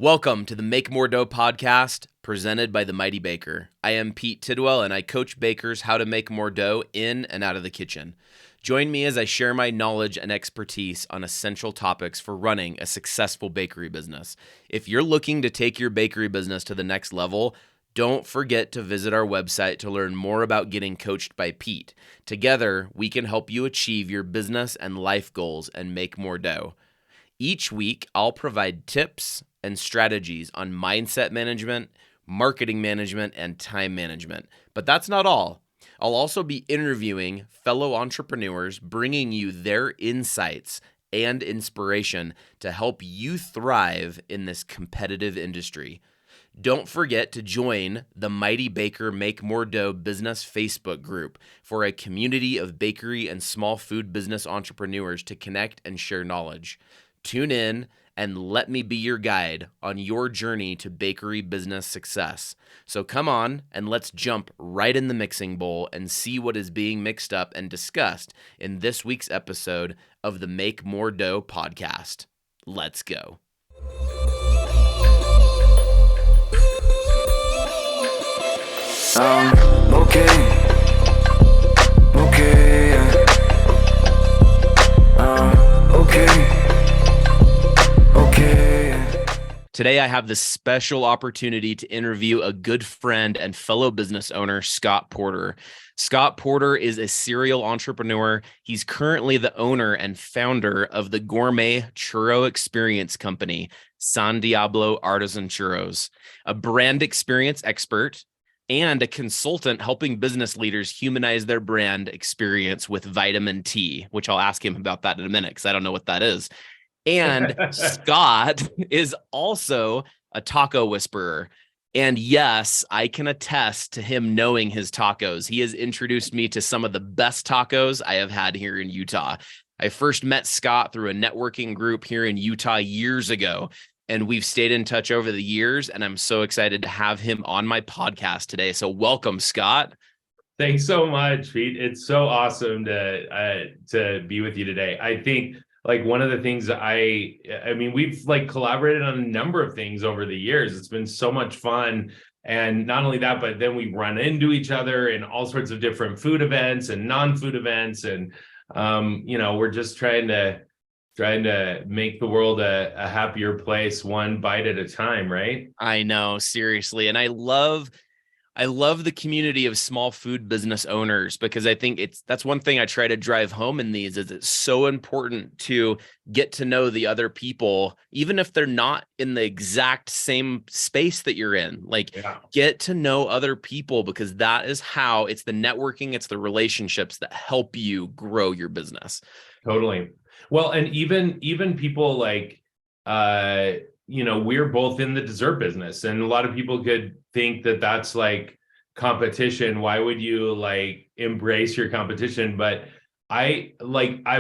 Welcome to the Make More Dough podcast presented by the Mighty Baker. I am Pete Tidwell and I coach bakers how to make more dough in and out of the kitchen. Join me as I share my knowledge and expertise on essential topics for running a successful bakery business. If you're looking to take your bakery business to the next level, don't forget to visit our website to learn more about getting coached by Pete. Together, we can help you achieve your business and life goals and make more dough. Each week, I'll provide tips and strategies on mindset management, marketing management, and time management. But that's not all. I'll also be interviewing fellow entrepreneurs, bringing you their insights and inspiration to help you thrive in this competitive industry. Don't forget to join the Mighty Baker Make More Dough business Facebook group for a community of bakery and small food business entrepreneurs to connect and share knowledge. Tune in and let me be your guide on your journey to bakery business success. So come on and let's jump right in the mixing bowl and see what is being mixed up and discussed in this week's episode of the Make More Dough podcast. Let's go. Today, I have the special opportunity to interview a good friend and fellow business owner, Scott Porter. Scott Porter is a serial entrepreneur. He's currently the owner and founder of the gourmet churro experience company, San Diablo Artisan Churros, a brand experience expert and a consultant helping business leaders humanize their brand experience with vitamin T, which I'll ask him about that in a minute because I don't know what that is. And Scott is also a taco whisperer. And yes, I can attest to him knowing his tacos. He has introduced me to some of the best tacos I have had here in Utah. I first met Scott through a networking group here in Utah years ago, and we've stayed in touch over the years, and I'm so excited to have him on my podcast today. So welcome, Scott. Thanks so much, Pete. It's so awesome to be with you today. I think like one of the things I mean, we've like collaborated on a number of things over the years. It's been so much fun. And not only that, but then we run into each other in all sorts of different food events and non-food events. And, we're just trying to make the world a happier place, one bite at a time, right? I know, seriously. And I love the community of small food business owners because I think that's one thing I try to drive home in these is it's so important to get to know the other people, even if they're not in the exact same space that you're in. Get to know other people because that is how it's the networking, it's the relationships that help you grow your business. Totally. Well, and even people like, we're both in the dessert business, and a lot of people could think that that's like competition. Why would you like embrace your competition? But I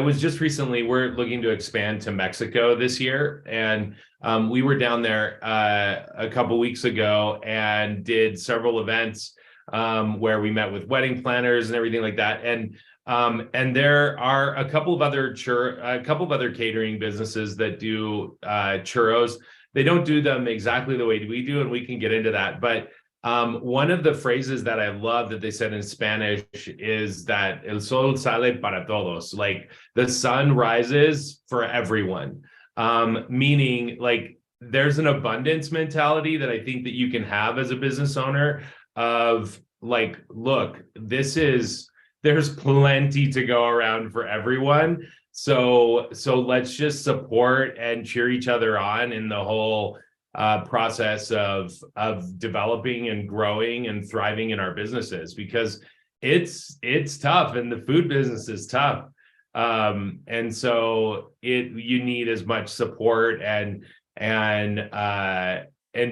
was just recently, we're looking to expand to Mexico this year. And we were down there a couple weeks ago and did several events where we met with wedding planners and everything like that. And there are a couple of other catering businesses that do churros. They don't do them exactly the way we do, and we can get into that. But one of the phrases that I love that they said in Spanish is that el sol sale para todos, like the sun rises for everyone, meaning like there's an abundance mentality that I think that you can have as a business owner of like, look, there's plenty to go around for everyone. So let's just support and cheer each other on in the whole process of developing and growing and thriving in our businesses, because it's tough and the food business is tough. And so you need as much support and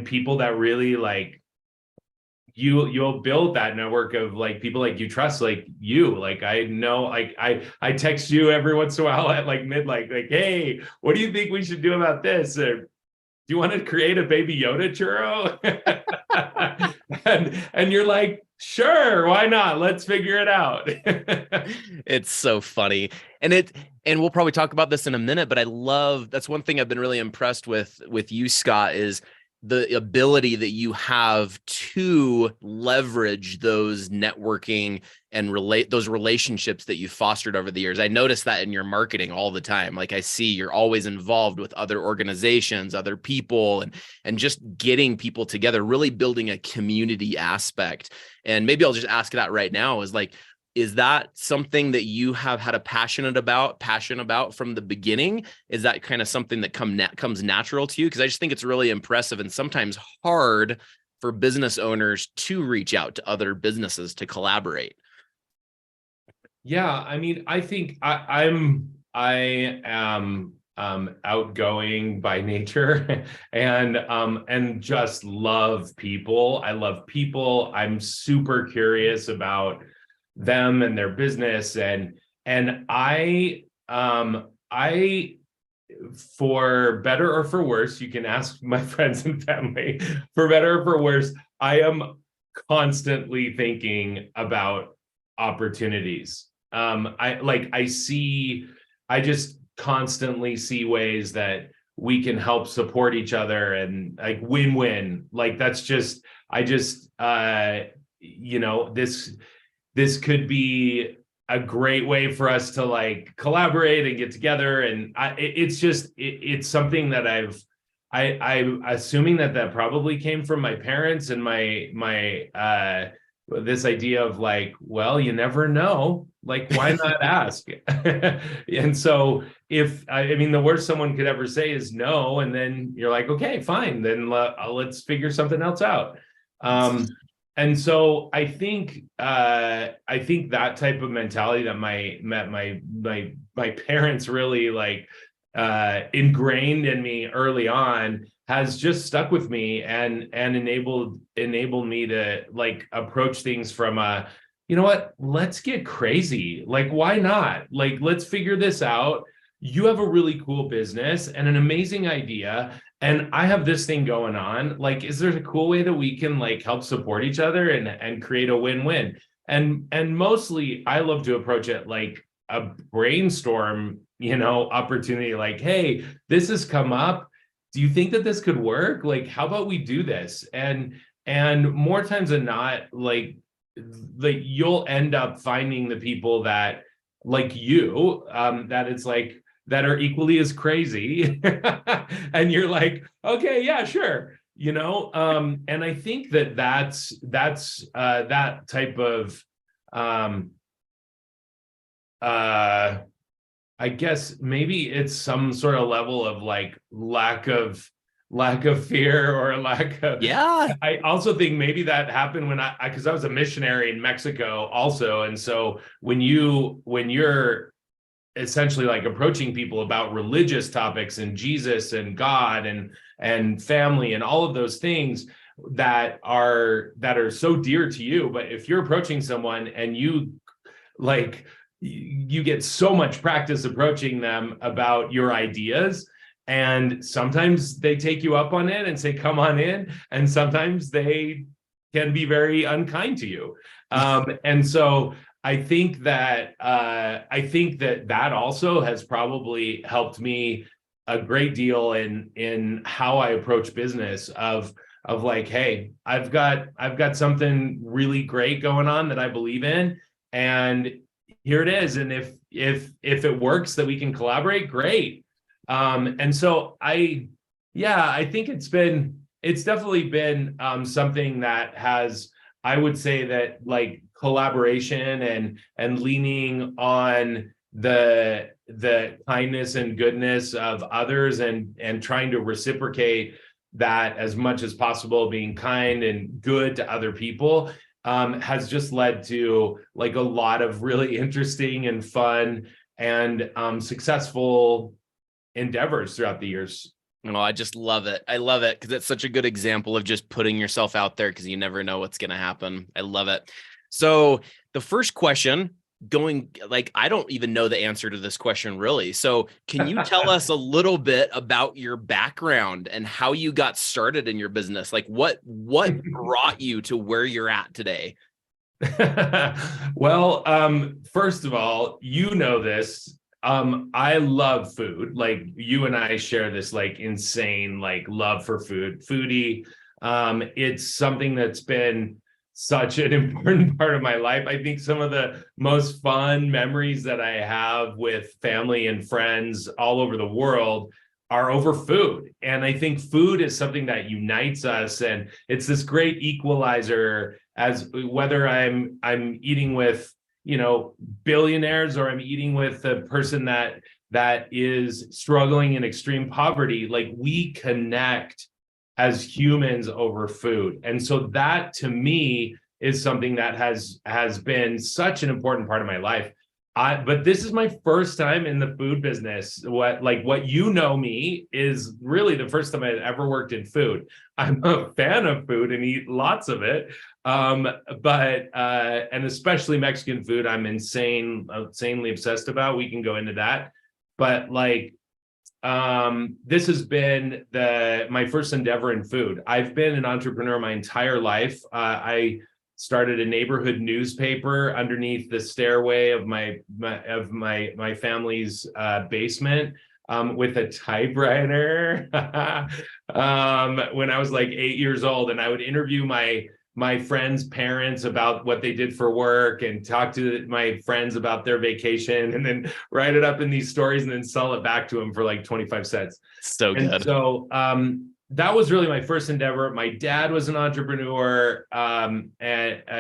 people that really like you'll build that network of like people like you trust, like you, like I know, like I text you every once in a while at like midnight, like, hey, what do you think we should do about this? Or do you want to create a Baby Yoda churro? and you're like, sure, why not? Let's figure it out. It's so funny. And we'll probably talk about this in a minute, but that's one thing I've been really impressed with you, Scott, is the ability that you have to leverage those networking and relate those relationships that you fostered over the years. I notice that in your marketing all the time. Like I see you're always involved with other organizations, other people, and just getting people together, really building a community aspect. And maybe I'll just ask that right now is like, is that something that you have had a passion about from the beginning? Is that kind of something that comes natural to you? Because I just think it's really impressive and sometimes hard for business owners to reach out to other businesses to collaborate. Yeah, I mean, I think I am outgoing by nature and just love people. I love people. I'm super curious about them and their business, and I, for better or for worse, you can ask my friends and family, for better or for worse, I am constantly thinking about opportunities. I just constantly see ways that we can help support each other and like win-win. Like that's just, I just, this could be a great way for us to like collaborate and get together. And it's something that I'm assuming that probably came from my parents and my this idea of like, well, you never know, like, why not ask? And so I mean, the worst someone could ever say is no. And then you're like, okay, fine, then let's figure something else out. And so I think that type of mentality that my parents really like ingrained in me early on has just stuck with me and enabled me to like approach things from you know what, let's get crazy. Like, why not? Like, let's figure this out. You have a really cool business and an amazing idea, and I have this thing going on. Like, is there a cool way that we can like help support each other and create a win-win? And mostly I love to approach it like a brainstorm, opportunity. Like, hey, this has come up. Do you think that this could work? Like, how about we do this? And more times than not, like you'll end up finding the people that like you, that it's like that are equally as crazy. And you're like, okay, yeah, sure. And I think that's that type of I guess maybe it's some sort of level of like lack of fear or lack of. Yeah. I also think maybe that happened when because I was a missionary in Mexico also. And so when you're essentially like approaching people about religious topics and Jesus and God and family and all of those things that are so dear to you, but if you're approaching someone and you get so much practice approaching them about your ideas, and sometimes they take you up on it and say, come on in. And sometimes they can be very unkind to you. And so I think that that also has probably helped me a great deal in how I approach business of like, hey, I've got something really great going on that I believe in, and here it is. And if it works that we can collaborate, great. And so I think it's definitely been something that has, I would say that like collaboration and leaning on the kindness and goodness of others and trying to reciprocate that as much as possible, being kind and good to other people, has just led to like a lot of really interesting and fun and successful endeavors throughout the years. Oh, I just love it. I love it because it's such a good example of just putting yourself out there because you never know what's going to happen. I love it. So the first question, I don't even know the answer to this question really. So can you tell us a little bit about your background and how you got started in your business? Like what brought you to where you're at today? Well, first of all, this, I love food. Like you and I share this like insane like love for food, foodie. It's something that's been such an important part of my life. I think some of the most fun memories that I have with family and friends all over the world are over food. And I think food is something that unites us, and it's this great equalizer, as whether I'm eating with, billionaires, or I'm eating with a person that is struggling in extreme poverty. Like, we connect as humans over food. And so that, to me, is something that has been such an important part of my life. But this is my first time in the food business. What me is really the first time I've ever worked in food. I'm a fan of food and eat lots of it. But and especially Mexican food, I'm insanely obsessed about. We can go into that. But this has been my first endeavor in food. I've been an entrepreneur my entire life. I started a neighborhood newspaper underneath the stairway of my family's basement, with a typewriter when I was like 8 years old, and I would interview my friends' parents about what they did for work, and talk to my friends about their vacation, and then write it up in these stories and then sell it back to them for like 25 cents. So good. And so that was really my first endeavor. My dad was an entrepreneur and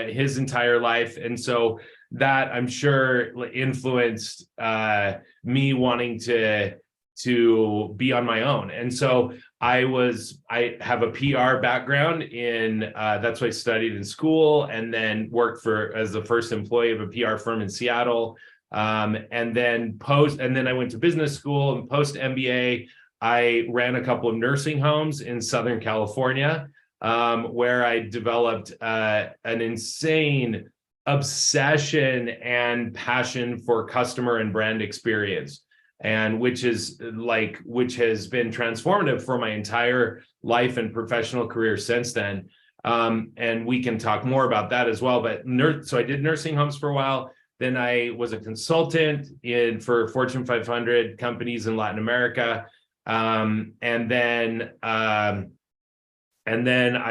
his entire life. And so that, I'm sure, influenced me wanting to be on my own. And so I have a PR background in, that's what I studied in school, and then worked as the first employee of a PR firm in Seattle. And then I went to business school, and post MBA, I ran a couple of nursing homes in Southern California, where I developed an insane obsession and passion for customer and brand experience, and which has been transformative for my entire life and professional career since then. And we can talk more about that as well. But so I did nursing homes for a while. Then I was a consultant for Fortune 500 companies in Latin America. And then I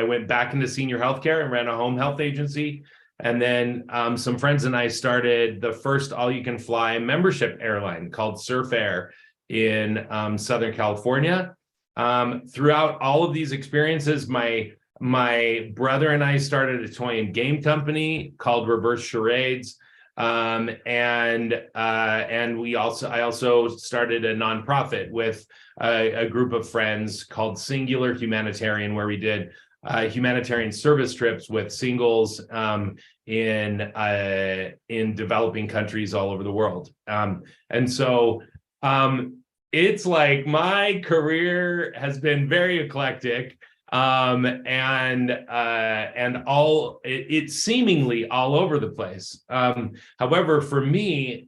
went back into senior healthcare and ran a home health agency. And then some friends and I started the first all-you-can-fly membership airline called Surf Air in Southern California. Throughout all of these experiences, my brother and I started a toy and game company called Reverse Charades. And I also started a nonprofit with a group of friends called Singular Humanitarian, where we did humanitarian service trips with singles in developing countries all over the world. And so it's like my career has been very eclectic. It's seemingly all over the place. However, for me,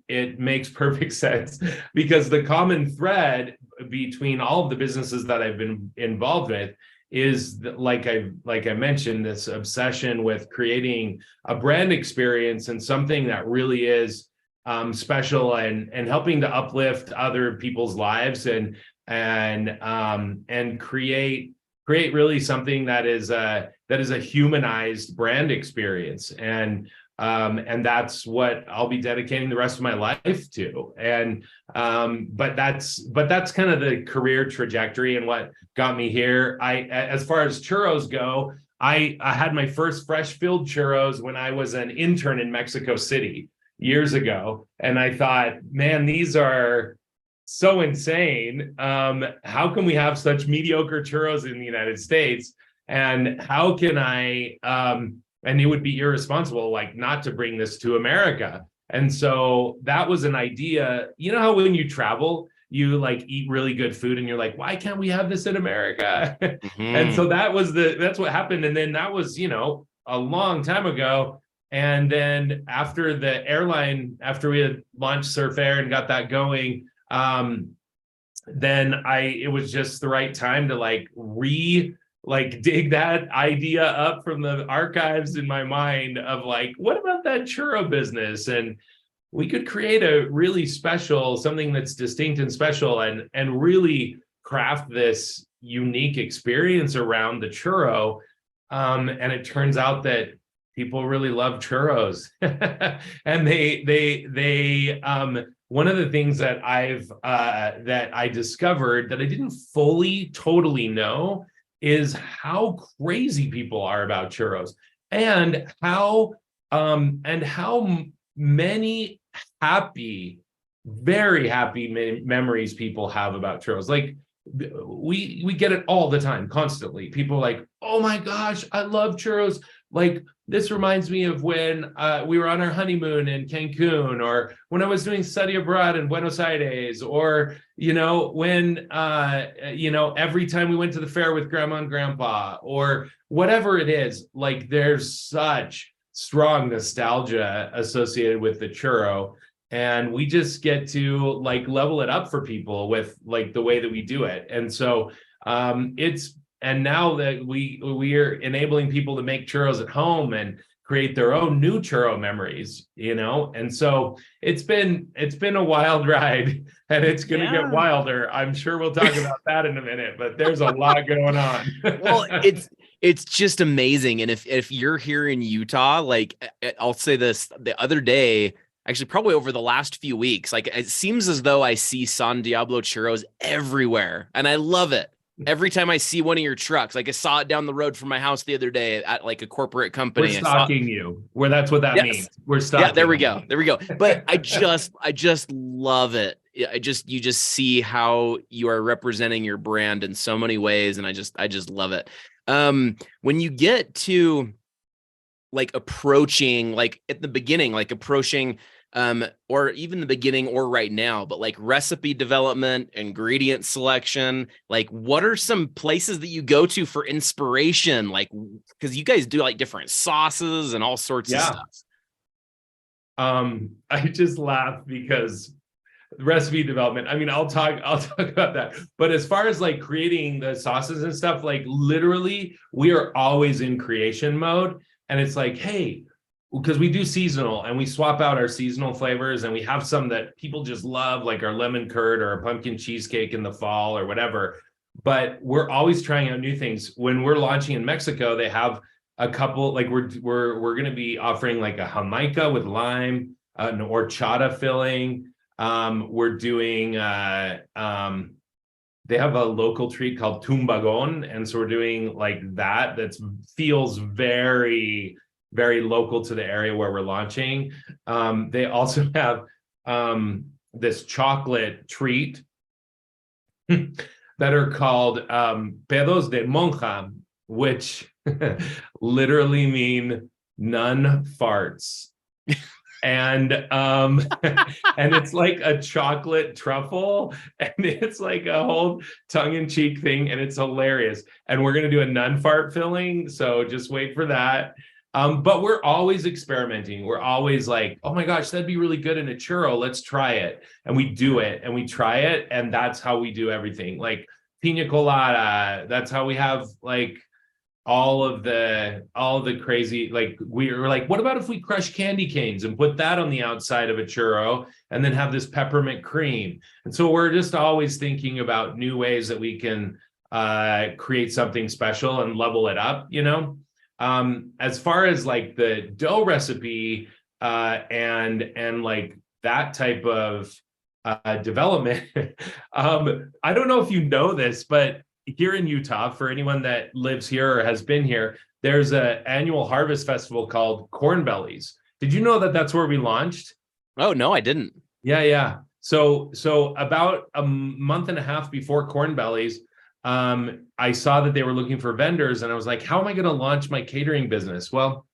it makes perfect sense, because the common thread between all of the businesses that I've been involved with is like I mentioned, this obsession with creating a brand experience and something that really is special, and helping to uplift other people's lives, and create really something that is a humanized brand experience. And that's what I'll be dedicating the rest of my life to. And but that's kind of the career trajectory and what got me here. As far as churros go, I had my first fresh filled churros when I was an intern in Mexico City years ago, and I thought, man, these are so insane. How can we have such mediocre churros in the United States? And how can I, and it would be irresponsible, not to bring this to America. And so that was an idea. You know how when you travel, you eat really good food and you're like, why can't we have this in America? Mm-hmm. And so that's what happened. And then that was, a long time ago. And then after after we had launched Surf Air and got that going, then it was just the right time to dig that idea up from the archives in my mind of what about that churro business? And we could create a really special, something that's distinct and special, and really craft this unique experience around the churro. And it turns out that people really love churros. And they one of the things that I discovered that I didn't fully totally know is how crazy people are about churros, and how many happy, very happy memories people have about churros. Like, we get it all the time, constantly. People are like, oh my gosh, I love churros. Like, this reminds me of when we were on our honeymoon in Cancun, or when I was doing study abroad in Buenos Aires, or, when, every time we went to the fair with grandma and grandpa, or whatever it is. Like, there's such strong nostalgia associated with the churro. And we just get to like level it up for people with like the way that we do it. And so and now that we are enabling people to make churros at home and create their own new churro memories, and so it's been a wild ride, and it's going to get wilder. I'm sure we'll talk about that in a minute, but there's a lot going on. Well, it's just amazing. And if you're here in Utah, like, I'll say this, the other day, actually probably over the last few weeks, like, it seems as though I see San Diablo churros everywhere, and I love it. Every time I see one of your trucks, like I saw it down the road from my house the other day at like a corporate company. We're stalking you. That's what that means. We're stalking. Yeah, there we go. But I just love it. You just see how you are representing your brand in so many ways, and I just love it. When you get to like approaching, like at the beginning, like approaching or even the beginning or right now, but like recipe development, ingredient selection, like what are some places that you go to for inspiration? Like, because you guys do like different sauces and all sorts of stuff. I just laugh because recipe development, I mean, I'll talk about that. But as far as like creating the sauces and stuff, like literally we are always in creation mode. And it's like, hey, because we do seasonal and we swap out our seasonal flavors, and we have some that people just love, like our lemon curd or a pumpkin cheesecake in the fall or whatever. But we're always trying out new things. When we're launching in Mexico, they have a couple, like we're going to be offering like a jamaica with lime, an horchata filling. We're doing they have a local treat called tumbagon, and so we're doing like that feels very, very local to the area where we're launching. They also have this chocolate treat that are called pedos de monja, which literally mean nun farts. And and it's like a chocolate truffle, and it's like a whole tongue-in-cheek thing, and it's hilarious. And we're gonna do a nun fart filling, so just wait for that. But we're always experimenting. We're always like, oh my gosh, that'd be really good in a churro. Let's try it. And we do it and we try it. And that's how we do everything. Like pina colada. That's how we have like all of the crazy, like we were like, what about if we crush candy canes and put that on the outside of a churro and then have this peppermint cream? And so we're just always thinking about new ways that we can create something special and level it up, As far as like the dough recipe and like that type of development, I don't know if you know this, but here in Utah, for anyone that lives here or has been here, there's an annual harvest festival called Corn Bellies. Did you know that that's where we launched? Oh, no, I didn't. Yeah. So about a month and a half before Corn Bellies, I saw that they were looking for vendors, and I was like, how am I going to launch my catering business? Well,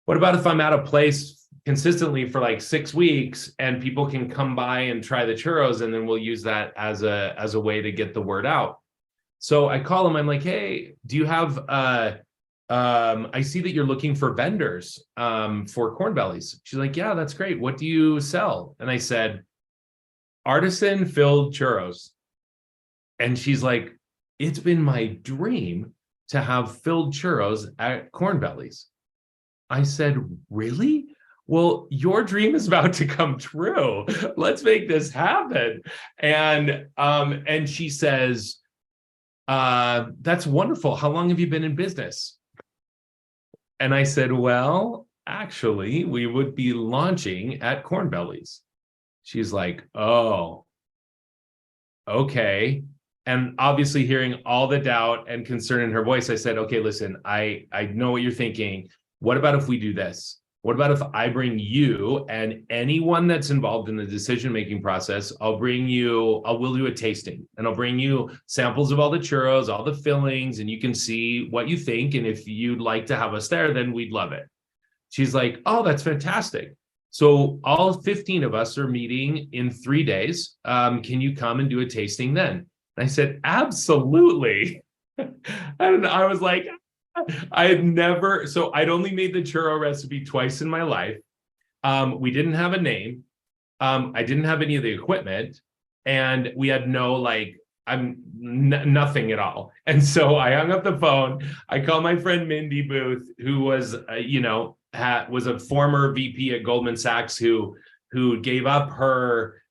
what about if I'm at a place consistently for like 6 weeks and people can come by and try the churros, and then we'll use that as a way to get the word out. So I call them, I'm like, hey, do you have I see that you're looking for vendors for Corn Bellies. She's like, yeah, that's great. What do you sell? And I said, artisan filled churros. And she's like, it's been my dream to have filled churros at Corn Bellies. I said, really? well, your dream is about to come true. Let's make this happen. And she says, that's wonderful. How long have you been in business? And I said, well, actually, we would be launching at Corn Bellies. She's like, oh, okay. And obviously hearing all the doubt and concern in her voice, I said, okay, listen, I know what you're thinking. What about if we do this? What about if I bring you and anyone that's involved in the decision-making process, we'll do a tasting, and I'll bring you samples of all the churros, all the fillings, and you can see what you think. And if you'd like to have us there, then we'd love it. She's like, oh, that's fantastic. So all 15 of us are meeting in 3 days. Can you come and do a tasting then? And I said, absolutely. And I was like, I'd only made the churro recipe twice in my life. We didn't have a name. I didn't have any of the equipment, and we had nothing at all. And so I hung up the phone. I called my friend Mindy Booth, who was, was a former VP at Goldman Sachs, who gave up her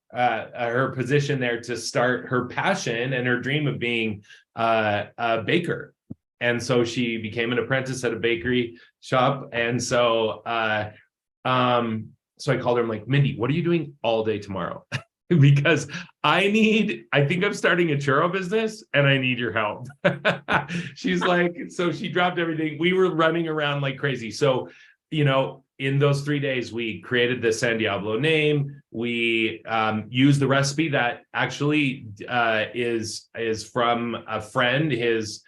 position there to start her passion and her dream of being a baker. And so she became an apprentice at a bakery shop. And so I called her. I'm like, Mindy, what are you doing all day tomorrow? Because I think I'm starting a churro business and I need your help. She's like, so she dropped everything. We were running around like crazy. So, in those 3 days, we created the San Diablo name. We used the recipe that actually is from a friend, his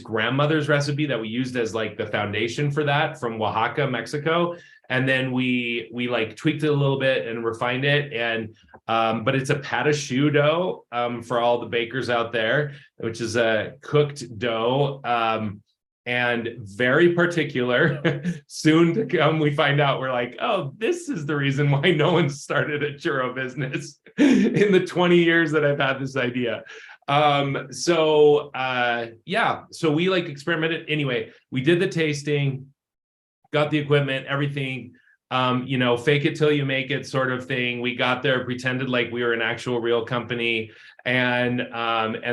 grandmother's recipe that we used as like the foundation for that, from Oaxaca, Mexico. And then we like tweaked it a little bit and refined it. And but it's a pâte à choux dough for all the bakers out there, which is a cooked dough, and very particular. Soon to come, we find out, we're like, oh, this is the reason why no one started a churro business in the 20 years that I've had this idea. So we like experimented. Anyway, we did the tasting, got the equipment, everything, fake it till you make it sort of thing. We got there, pretended like we were an actual real company, and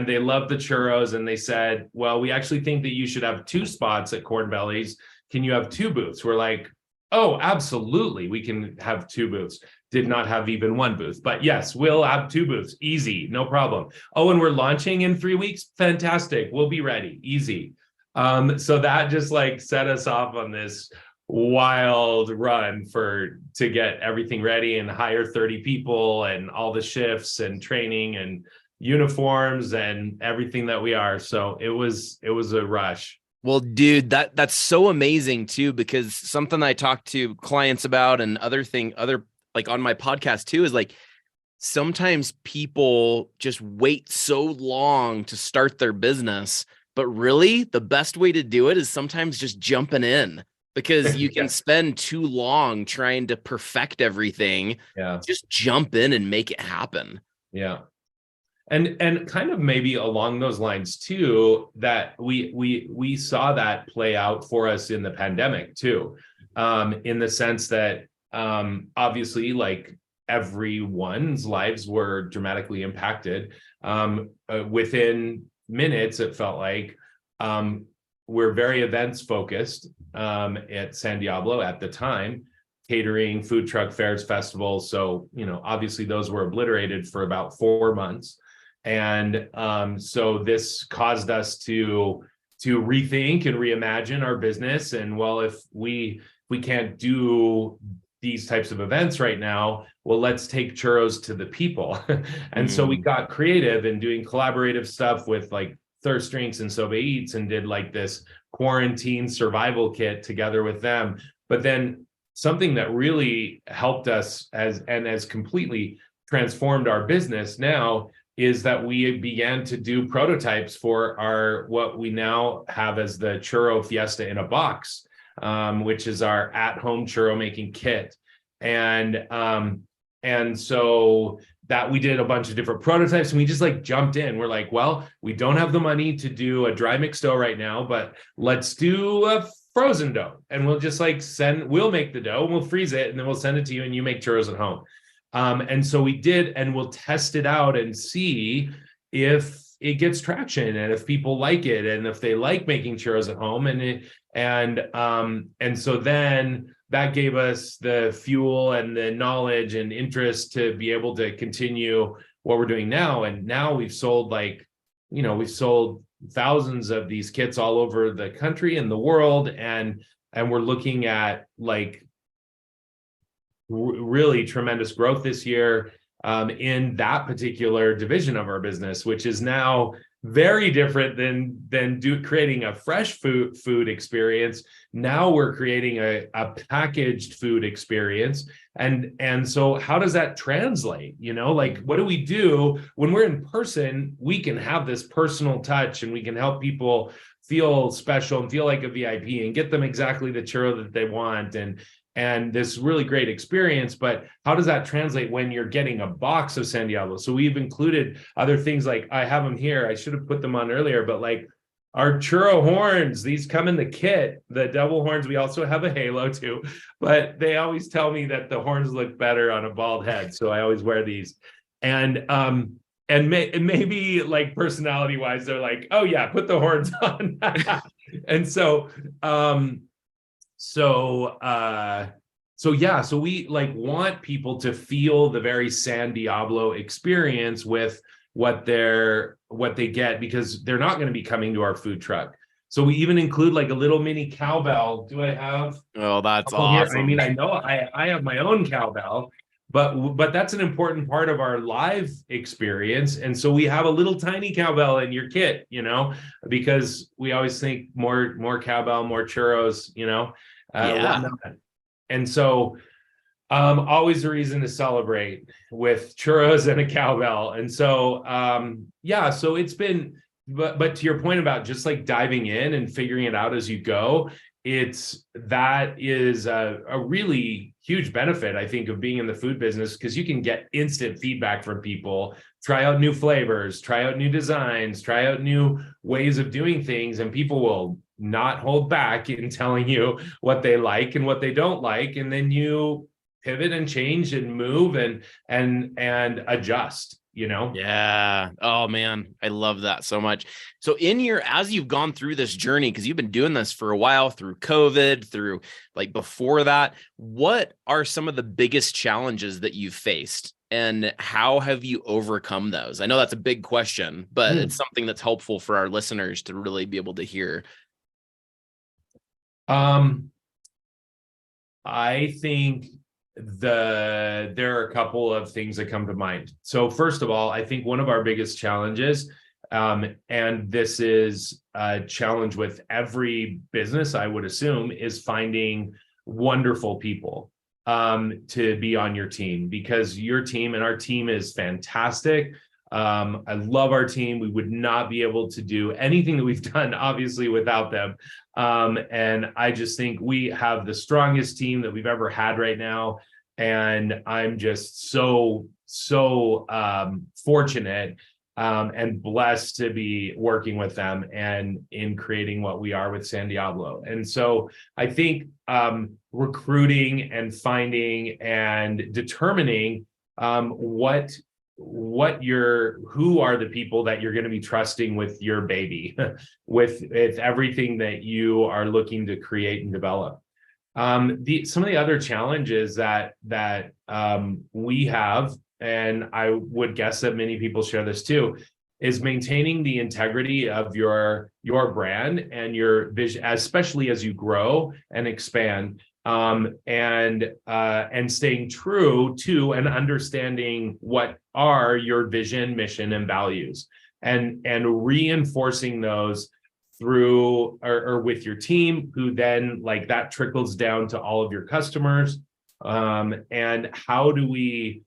they loved the churros, and they said, well, we actually think that you should have 2 spots at Corn Bellies. Can you have 2 booths? We're like, oh, absolutely, we can have 2 booths. Did not have even 1 booth, but yes, we'll have 2 booths. Easy, no problem. Oh, and we're launching in 3 weeks. Fantastic. We'll be ready. Easy. So that just like set us off on this wild run to get everything ready and hire 30 people and all the shifts and training and uniforms and everything that we are. So it was a rush. Well, dude, that's so amazing too, because something I talk to clients about and other like on my podcast too, is like, sometimes people just wait so long to start their business, but really the best way to do it is sometimes just jumping in, because you can spend too long trying to perfect everything. Yeah. Just jump in and make it happen. Yeah. And kind of maybe along those lines too, that we saw that play out for us in the pandemic too, in the sense that obviously, like, everyone's lives were dramatically impacted. Within minutes, it felt like. We're very events focused at San Diablo at the time, catering, food truck fairs, festivals. So, obviously those were obliterated for about 4 months. And so this caused us to rethink and reimagine our business. And well, if we can't do these types of events right now, well, let's take churros to the people. And so we got creative in doing collaborative stuff with like Thirst Drinks and Sobe Eats, and did like this quarantine survival kit together with them. But then something that really helped us has completely transformed our business now is that we began to do prototypes for what we now have as the Churro Fiesta in a Box, which is our at-home churro making kit. And so that we did a bunch of different prototypes, and we just like jumped in. We're like, well, we don't have the money to do a dry mix dough right now, but let's do a frozen dough, and we'll just like we'll make the dough and we'll freeze it and then we'll send it to you and you make churros at home. And so we did, and we'll test it out and see if it gets traction and if people like it and if they like making churros at home. And so then that gave us the fuel and the knowledge and interest to be able to continue what we're doing now. And now we've sold thousands of these kits all over the country and the world. And we're looking at like really tremendous growth this year in that particular division of our business, which is now very different than creating a fresh food experience. Now we're creating a packaged food experience. And so how does that translate? Like, what do we do when we're in person? We can have this personal touch and we can help people feel special and feel like a VIP and get them exactly the churro that they want and this really great experience. But how does that translate when you're getting a box of San Diablo? So we've included other things, like I have them here. I should have put them on earlier, but like our churro horns, these come in the kit, the double horns. We also have a halo too, but they always tell me that the horns look better on a bald head. So I always wear these. And maybe like personality wise, they're like, oh yeah, put the horns on. And so we like want people to feel the very San Diablo experience with what they get, because they're not going to be coming to our food truck. So we even include like a little mini cowbell. Do I have? Oh, that's awesome. Here? I mean, I know I have my own cowbell, but that's an important part of our live experience. And so we have a little tiny cowbell in your kit, because we always think more cowbell, more churros, whatnot. And so always a reason to celebrate with churros and a cowbell. And so so it's been, but to your point about just like diving in and figuring it out as you go, that is a really huge benefit, I think, of being in the food business, because you can get instant feedback from people, try out new flavors, try out new designs, try out new ways of doing things, and people will not hold back in telling you what they like and what they don't like, and then you pivot and change and move and adjust. Yeah. Oh man, I love that so much. So as you've gone through this journey, because you've been doing this for a while, through COVID, through like before that, what are some of the biggest challenges that you've faced, and how have you overcome those? I know that's a big question, but it's something that's helpful for our listeners to really be able to hear. I think there are a couple of things that come to mind. So first of all, I think one of our biggest challenges, and this is a challenge with every business, I would assume, is finding wonderful people to be on your team, because your team and our team is fantastic. I love our team. We would not be able to do anything that we've done, obviously, without them. And I just think we have the strongest team that we've ever had right now. And I'm just so fortunate and blessed to be working with them and in creating what we are with San Diablo. And so I think recruiting and finding and determining who are the people that you're going to be trusting with your baby, with everything that you are looking to create and develop. Some of the other challenges that we have, and I would guess that many people share this too, is maintaining the integrity of your brand and your vision, especially as you grow and expand, and staying true to and understanding what are your vision, mission, and values, and reinforcing those through or with your team, who then like that trickles down to all of your customers. And how do you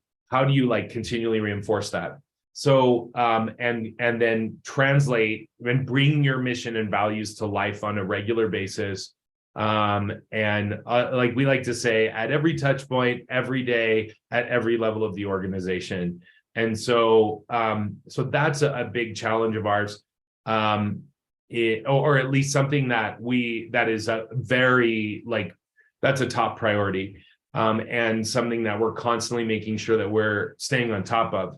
like continually reinforce that? So and then translate and bring your mission and values to life on a regular basis. Like we like to say, at every touch point, every day, at every level of the organization. And so that's a big challenge of ours. or at least something that is a very like, that's a top priority, and something that we're constantly making sure that we're staying on top of.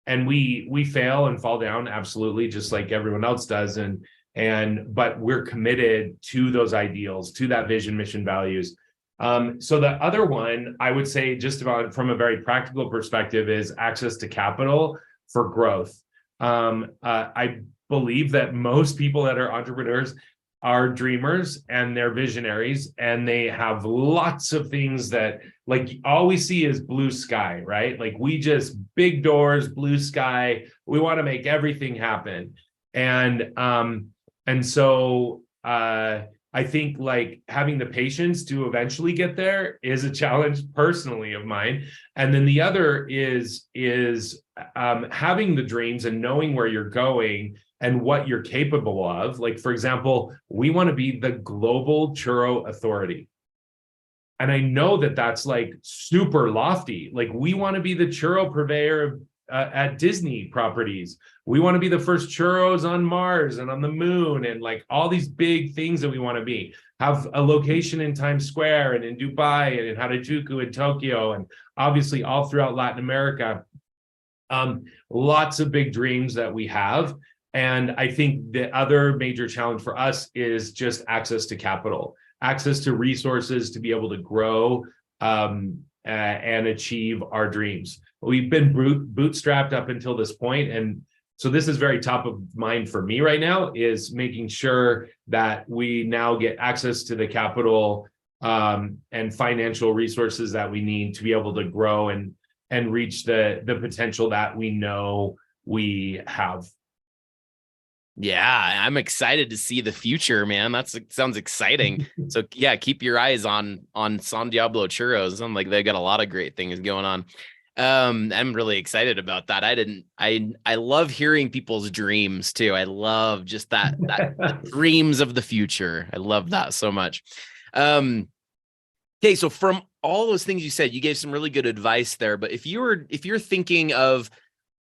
And we fail and fall down, absolutely, just like everyone else does. But we're committed to those ideals, to that vision, mission, values. So the other one, I would say, just about from a very practical perspective, is access to capital for growth. I believe that most people that are entrepreneurs are dreamers and they're visionaries, and they have lots of things that, like, all we see is blue sky, right? Like, we just big doors, blue sky. We want to make everything happen. And so I think like having the patience to eventually get there is a challenge personally of mine. And then the other is having the dreams and knowing where you're going and what you're capable of. Like, for example, we want to be the global churro authority. And I know that that's like super lofty. Like, we want to be the churro purveyor at Disney properties. We want to be the first churros on Mars and on the moon, and like all these big things that we want to be. Have a location in Times Square and in Dubai and in Harajuku in Tokyo, and obviously all throughout Latin America. Lots of big dreams that we have. And I think the other major challenge for us is just access to capital, access to resources to be able to grow and achieve our dreams. We've been bootstrapped up until this point, and so this is very top of mind for me right now, is making sure that we now get access to the capital and financial resources that we need to be able to grow and reach the potential that we know we have. Yeah, I'm excited to see the future, man. Sounds exciting. So yeah, keep your eyes on San Diablo Churros. Sounds like they got a lot of great things going on. I'm really excited about that. I love hearing people's dreams too. I love just that the dreams of the future. I love that so much. Okay, so from all those things you said, you gave some really good advice there. But if you're thinking of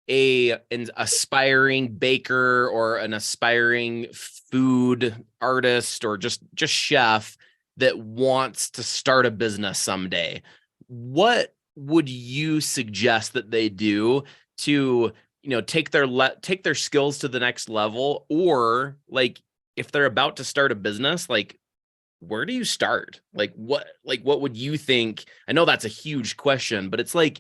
an aspiring baker or an aspiring food artist or just chef that wants to start a business someday, what would you suggest that they do to, take their skills to the next level? Or like, if they're about to start a business, like, where do you start? Like, what would you think? I know that's a huge question, but it's like,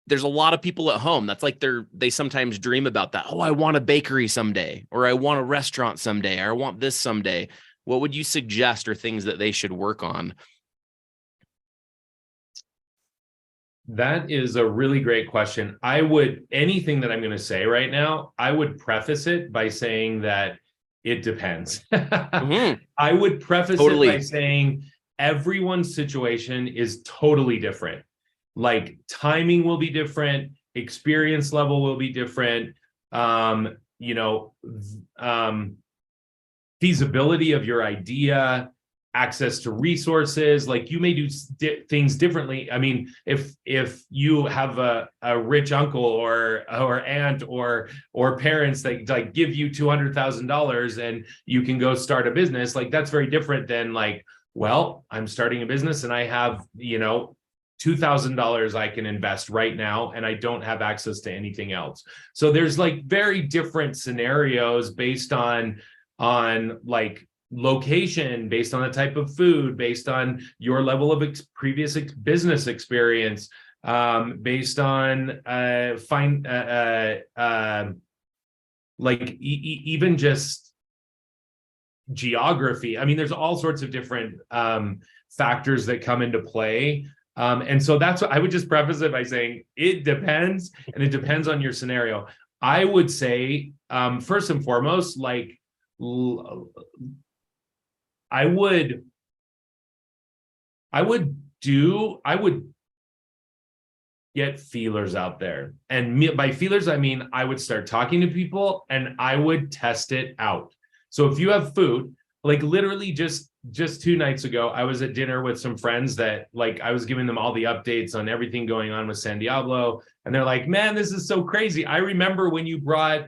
there's a lot of people at home. That's like they sometimes dream about that. Oh, I want a bakery someday, or I want a restaurant someday, or I want this someday. What would you suggest are things that they should work on? That is a really great question. Anything that I'm going to say right now, I would preface it by saying that it depends. Mm-hmm. I would preface it by saying everyone's situation is totally different. Like, timing will be different, experience level will be different, feasibility of your idea, access to resources. Like, you may do things differently. I mean, if you have a rich uncle or aunt or parents that like give you $200,000 and you can go start a business, like, that's very different than like, well, I'm starting a business and I have, $2,000 I can invest right now, and I don't have access to anything else. So there's like very different scenarios based on like location, based on the type of food, based on your level of previous business experience, based on even just geography. I mean, there's all sorts of different factors that come into play. And so that's what I would just preface it by saying it depends, and it depends on your scenario. I would say, first and foremost, like, I would get feelers out there. And by feelers, I mean, I would start talking to people and I would test it out. So if you have food, like, literally just 2 nights ago, I was at dinner with some friends that, like, I was giving them all the updates on everything going on with San Diablo. And they're like, man, this is so crazy. I remember when you brought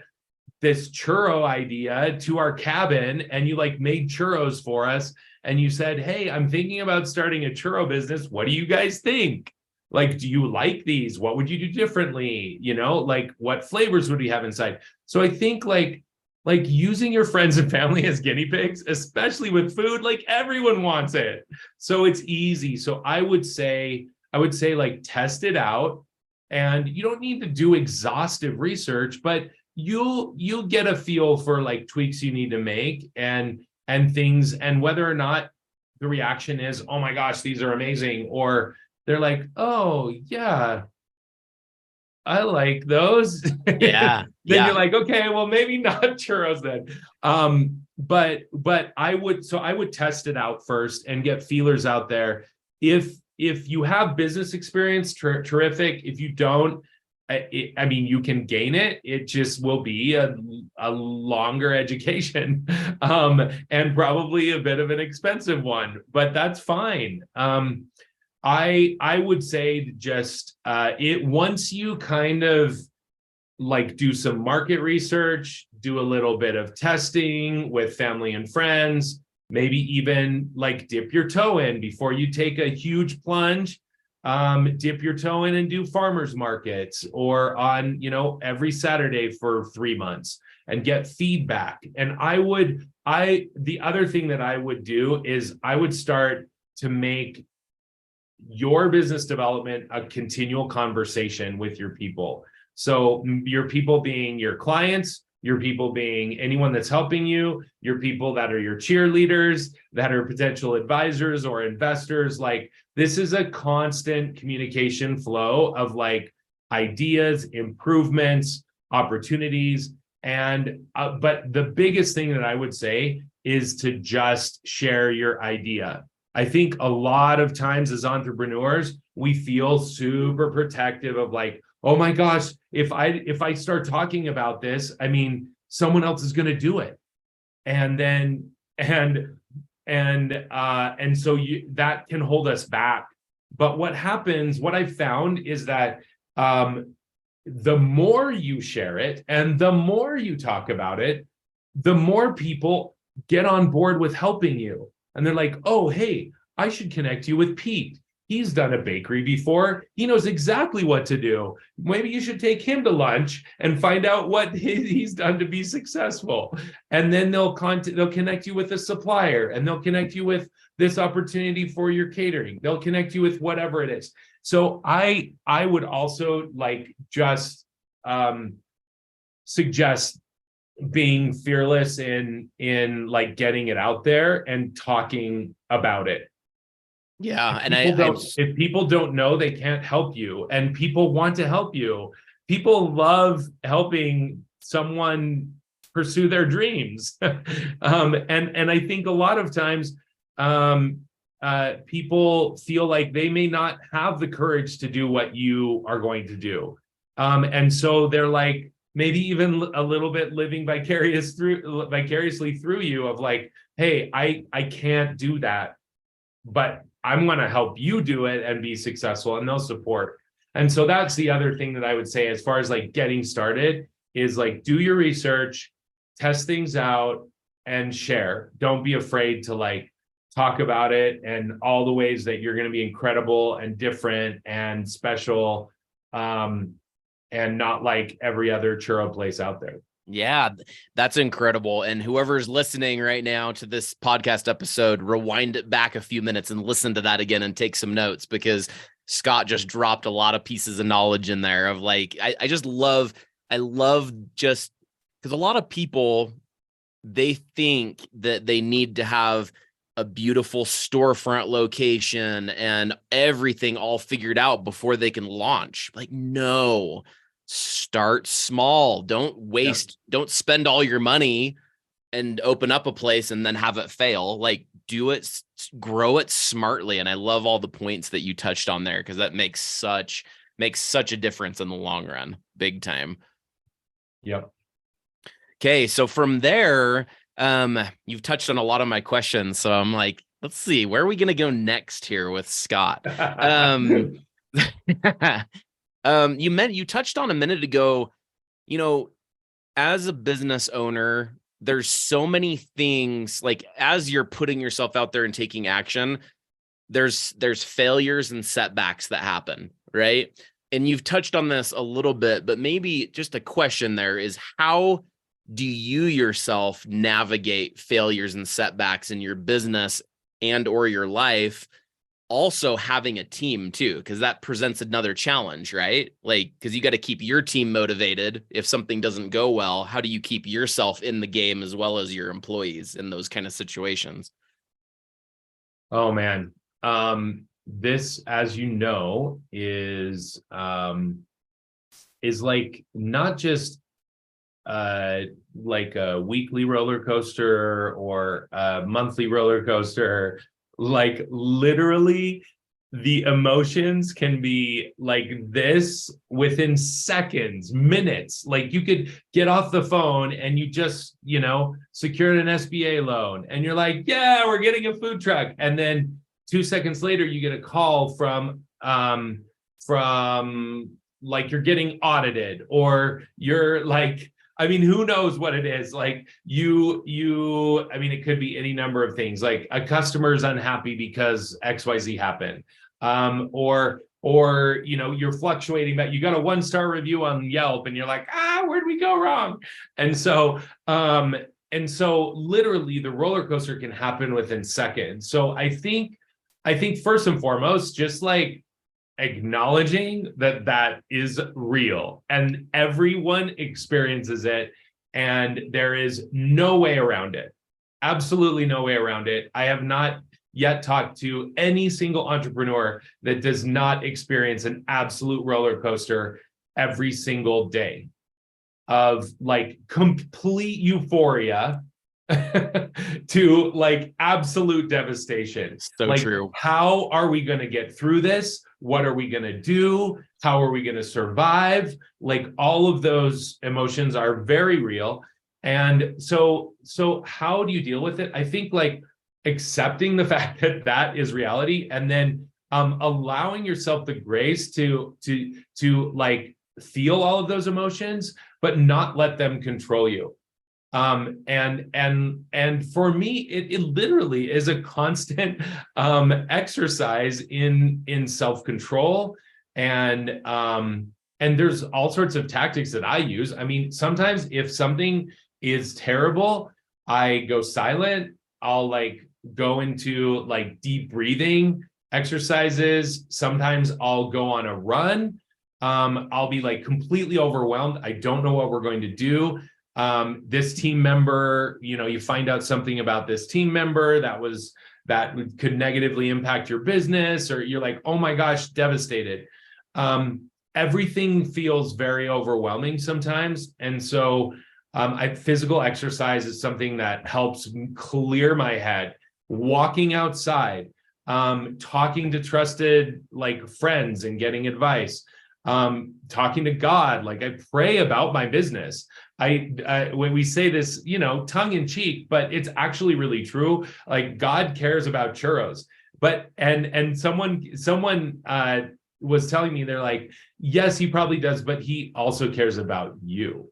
this churro idea to our cabin, and you like made churros for us, and you said, hey, I'm thinking about starting a churro business. What do you guys think? Like, do you like these? What would you do differently? You know, like what flavors would we have inside? So I think like using your friends and family as guinea pigs, especially with food, like everyone wants it. So it's easy. So I would say like test it out, and you don't need to do exhaustive research, but you'll get a feel for like tweaks you need to make and things, and whether or not the reaction is, oh my gosh, these are amazing, or they're like, oh yeah, I like those. Yeah. Then Yeah. you're like, okay, well, maybe not churros then. But I would test it out first and get feelers out there. If you have business experience, terrific. If you don't, I mean, you can gain it. It just will be a longer education, and probably a bit of an expensive one, but that's fine. I would say just it once you kind of like do some market research, do a little bit of testing with family and friends, maybe even like dip your toe in before you take a huge plunge. Dip your toe in and do farmers markets, or on, you know, every Saturday for 3 months and get feedback. And the other thing that I would do is I would start to make your business development a continual conversation with your people. So your people being your clients, your people being anyone that's helping you, your people that are your cheerleaders, that are potential advisors or investors. Like, this is a constant communication flow of like ideas, improvements, opportunities. And but the biggest thing that I would say is to just share your idea. I think a lot of times as entrepreneurs, we feel super protective of like, oh my gosh, if I start talking about this, I mean, someone else is going to do it. And then, and so that can hold us back. But what happens, what I've found is that the more you share it and the more you talk about it, the more people get on board with helping you. And they're like, oh, hey, I should connect you with Pete. He's done a bakery before. He knows exactly what to do. Maybe you should take him to lunch and find out what he's done to be successful. And then they'll connect you with a supplier, and they'll connect you with this opportunity for your catering. They'll connect you with whatever it is. So I would also like just suggest being fearless in like getting it out there and talking about it. Yeah. If people don't know, they can't help you, and people want to help you. People love helping someone pursue their dreams. And I think a lot of times people feel like they may not have the courage to do what you are going to do. And so they're like, maybe even a little bit living vicariously through you, of like, hey, I can't do that, but I'm going to help you do it and be successful, and they'll support. And so that's the other thing that I would say as far as like getting started is like, do your research, test things out, and share. Don't be afraid to like talk about it and all the ways that you're going to be incredible and different and special, and not like every other churro place out there. Yeah, that's incredible. And whoever's listening right now to this podcast episode, rewind it back a few minutes and listen to that again and take some notes, because Scott just dropped a lot of pieces of knowledge in there of like, I love just because a lot of people, they think that they need to have a beautiful storefront location and everything all figured out before they can launch. Like, no. Start small. Don't spend all your money and open up a place and then have it fail. Like, do it, grow it smartly. And I love all the points that you touched on there, because that makes such a difference in the long run. Big time. Yep. Okay. So from there, you've touched on a lot of my questions. So I'm like, let's see, where are we going to go next here with Scott? You touched on a minute ago, as a business owner, there's so many things, like as you're putting yourself out there and taking action, there's failures and setbacks that happen, right? And you've touched on this a little bit, but maybe just a question there is, how do you yourself navigate failures and setbacks in your business and or your life, also having a team too, because that presents another challenge, right? Like, because you got to keep your team motivated. If something doesn't go well, how do you keep yourself in the game as well as your employees in those kind of situations? Oh man. This, as you know, is like not just like a weekly roller coaster or a monthly roller coaster. Like literally the emotions can be like this within seconds, minutes. Like you could get off the phone and you just, secured an SBA loan and you're like, yeah, we're getting a food truck. And then 2 seconds later, you get a call from like you're getting audited, or you're like, I mean, who knows what it is? Like I mean, it could be any number of things. Like a customer is unhappy because XYZ happened. Or you're fluctuating, but you got a 1-star review on Yelp and you're like, where'd we go wrong? And so literally the roller coaster can happen within seconds. So I think first and foremost, just like acknowledging that is real and everyone experiences it, and there is no way around it. Absolutely no way around it. I have not yet talked to any single entrepreneur that does not experience an absolute roller coaster every single day of like complete euphoria to like absolute devastation. So Like, true. how are we going to get through this? What are we going to do? How are we going to survive? Like all of those emotions are very real. And so how do you deal with it? I think like accepting the fact that that is reality, and then allowing yourself the grace to like feel all of those emotions, but not let them control you. And for me, it literally is a constant exercise in self-control. And there's all sorts of tactics that I use. I mean, sometimes if something is terrible, I go silent. I'll like go into like deep breathing exercises. Sometimes I'll go on a run. I'll be like completely overwhelmed. I don't know what we're going to do. This team member, you find out something about this team member that could negatively impact your business, or you're like, oh my gosh, devastated. Everything feels very overwhelming sometimes. And so physical exercise is something that helps clear my head. Walking outside, talking to trusted like friends and getting advice, talking to God. Like I pray about my business. When we say this, tongue in cheek, but it's actually really true. Like God cares about churros. But and someone was telling me, they're like, yes, he probably does, but he also cares about you.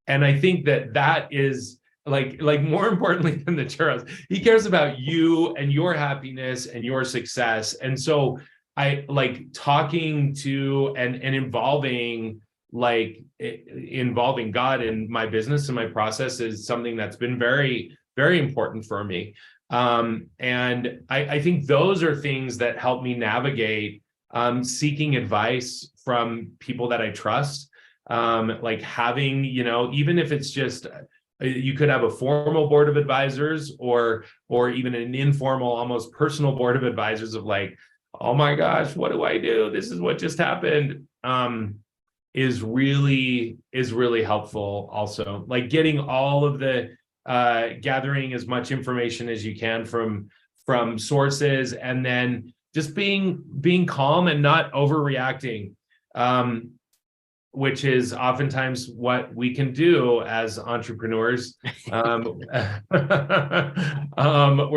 And I think that is like more importantly than the churros, he cares about you and your happiness and your success. And so I like talking to and involving God in my business and my process is something that's been very, very important for me. And I think those are things that help me navigate seeking advice from people that I trust. Like having, even if it's just, you could have a formal board of advisors or even an informal, almost personal board of advisors of like, oh my gosh, what do I do? This is what just happened. Is really helpful. Also, like getting all of the gathering as much information as you can from sources, and then just being calm and not overreacting, which is oftentimes what we can do as entrepreneurs. We're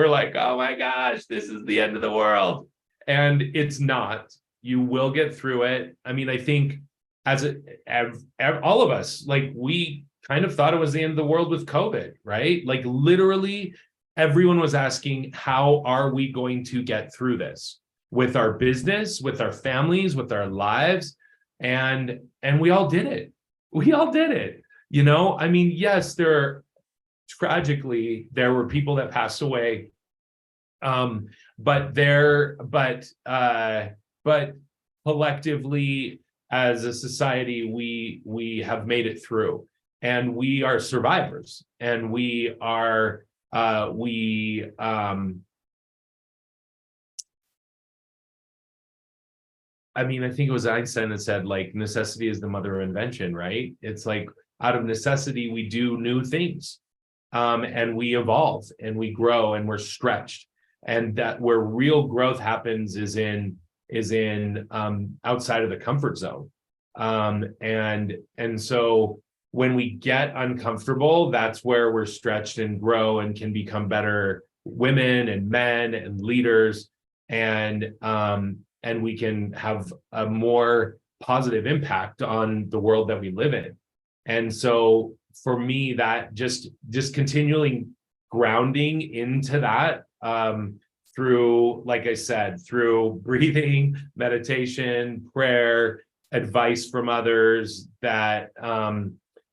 like, oh my gosh, this is the end of the world. And it's not. You will get through it. I mean, I think all of us, like we kind of thought it was the end of the world with COVID, right? Like literally everyone was asking, how are we going to get through this with our business, with our families, with our lives? And we all did it. We all did it. You know, I mean, yes, tragically, there were people that passed away. But collectively as a society, we have made it through, and we are survivors, and we are I mean, I think it was Einstein that said, like, necessity is the mother of invention, right? It's like out of necessity, we do new things, and we evolve and we grow and we're stretched. And that where real growth happens is in outside of the comfort zone. And so when we get uncomfortable, that's where we're stretched and grow and can become better women and men and leaders. And we can have a more positive impact on the world that we live in. And so for me, that just continually grounding into that, through, like I said, through breathing, meditation, prayer, advice from others, that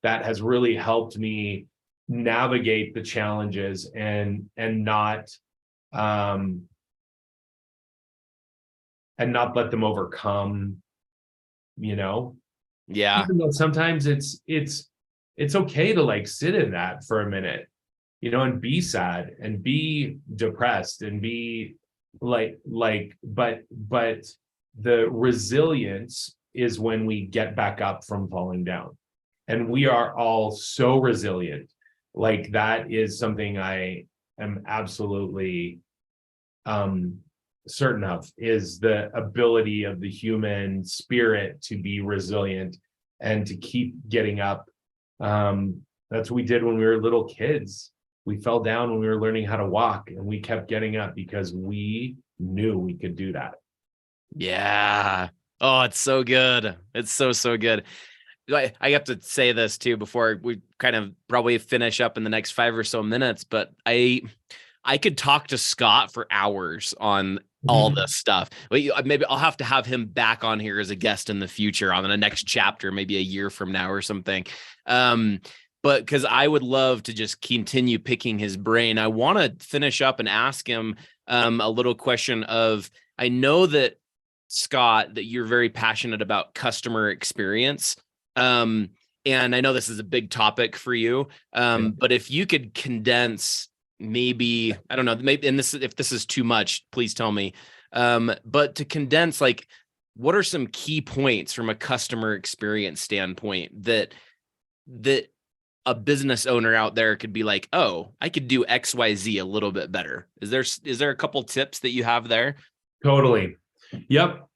has really helped me navigate the challenges and not let them overcome, you know. Yeah. Even though sometimes it's okay to like sit in that for a minute, you know, and be sad and be depressed and be but the resilience is when we get back up from falling down. And we are all so resilient. Like, that is something I am absolutely certain of, is the ability of the human spirit to be resilient and to keep getting up. That's what we did when we were little kids. We fell down when we were learning how to walk, and we kept getting up because we knew we could do that. Yeah. Oh, it's so good. It's so good. I have to say this too before we kind of probably finish up in the next 5 or so minutes, but I could talk to Scott for hours on all this stuff. Maybe I'll have to have him back on here as a guest in the future on the next chapter, maybe a year from now or something. But because I would love to just continue picking his brain, I want to finish up and ask him a little question of, I know that, Scott, that you're very passionate about customer experience. And I know this is a big topic for you. But if you could condense, maybe, I don't know, maybe, and if this is too much, please tell me. But to condense, like, what are some key points from a customer experience standpoint that a business owner out there could be like, oh, I could do XYZ a little bit better? Is there a couple tips that you have there? Totally. Yep.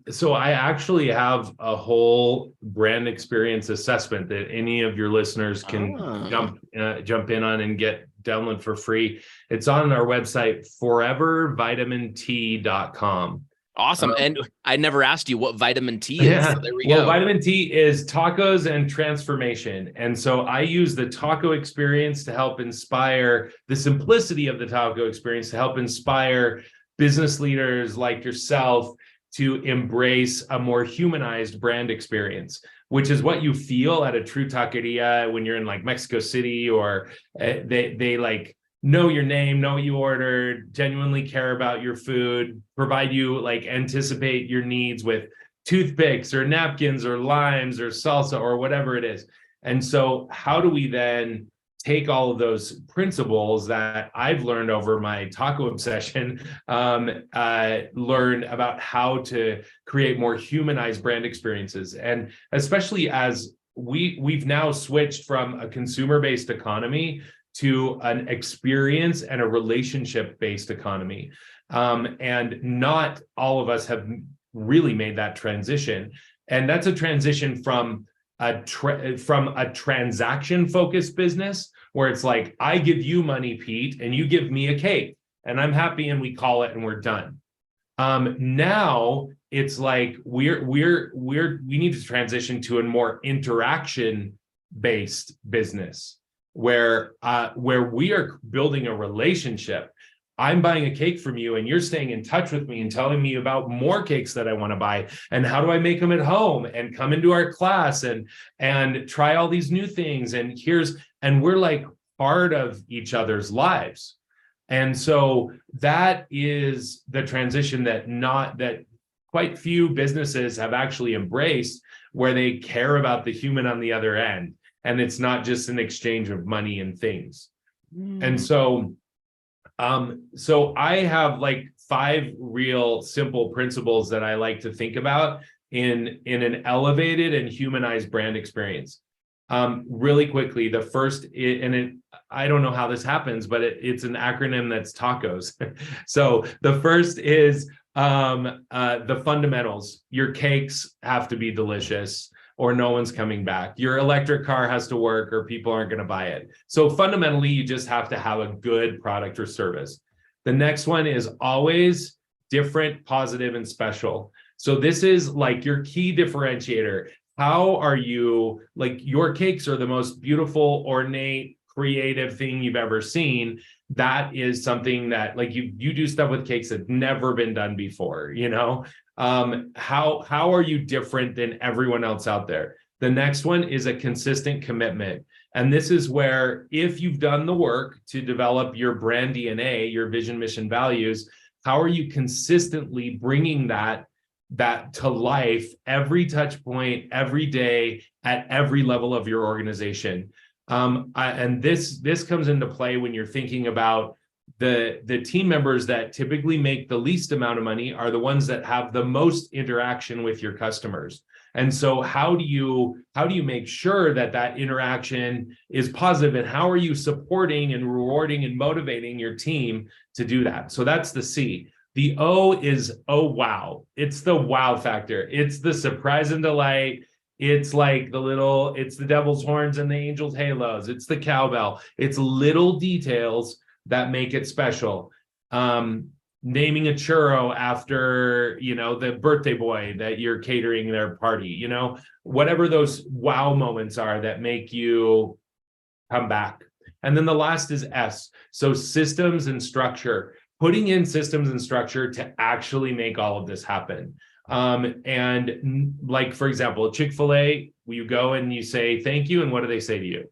So I actually have a whole brand experience assessment that any of your listeners can jump in on and download for free. It's on our website, forevervitamint.com. Awesome. And I never asked you what vitamin T is. Yeah. So there we go. Well, vitamin T is tacos and transformation. And so I use the taco experience to help inspire the simplicity of the taco experience to help inspire business leaders like yourself to embrace a more humanized brand experience, which is what you feel at a true taqueria when you're in like Mexico City, or they like know your name, know what you ordered, genuinely care about your food, provide you, like, anticipate your needs with toothpicks or napkins or limes or salsa or whatever it is. And so how do we then take all of those principles that I've learned over my taco obsession, learn about how to create more humanized brand experiences? And especially as we've now switched from a consumer-based economy to an experience and a relationship-based economy. And not all of us have really made that transition. And that's a transition from a transaction-focused business where it's like, I give you money, Pete, and you give me a cake, and I'm happy, and we call it, and we're done. Now it's like we need to transition to a more interaction based business where we are building a relationship. I'm buying a cake from you and you're staying in touch with me and telling me about more cakes that I want to buy and how do I make them at home and come into our class and try all these new things. And we're like part of each other's lives. And so that is the transition that quite few businesses have actually embraced, where they care about the human on the other end. And it's not just an exchange of money and things. And so I have like 5 real simple principles that I like to think about in an elevated and humanized brand experience. Really quickly, the first, I don't know how this happens, but it's an acronym that's tacos. So the first is the fundamentals. Your cakes have to be delicious, or no one's coming back. Your electric car has to work, or people aren't going to buy it. So fundamentally, you just have to have a good product or service. The next one is always different, positive, and special. So this is like your key differentiator. How are you, like, your cakes are the most beautiful, ornate, creative thing you've ever seen. That is something that, like, you do stuff with cakes that's never been done before, you know? How are you different than everyone else out there? The next one is a consistent commitment. And this is where, if you've done the work to develop your brand DNA, your vision, mission, values, how are you consistently bringing that to life, every touch point, every day, at every level of your organization? And this comes into play when you're thinking about the team members that typically make the least amount of money are the ones that have the most interaction with your customers. And so how do you make sure that interaction is positive, and how are you supporting and rewarding and motivating your team to do that? So that's the C. The O is, oh, wow. It's the wow factor. It's the surprise and delight. It's like it's the devil's horns and the angel's halos. It's the cowbell. It's little details that make it special. Naming a churro after, the birthday boy that you're catering their party, whatever those wow moments are that make you come back. And then the last is S. So systems and structure, putting in systems and structure to actually make all of this happen. And like, for example, Chick-fil-A, you go and you say, thank you. And what do they say to you?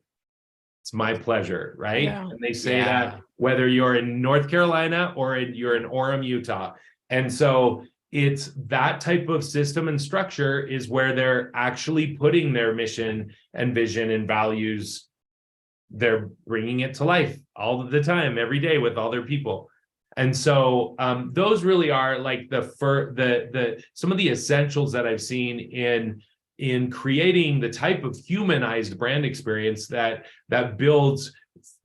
It's my pleasure, right? Yeah. And they say that whether you're in North Carolina or you're in Orem, Utah. And so it's that type of system and structure is where they're actually putting their mission and vision and values. They're bringing it to life all of the time, every day, with all their people. And so those really are like some of the essentials that I've seen in creating the type of humanized brand experience that builds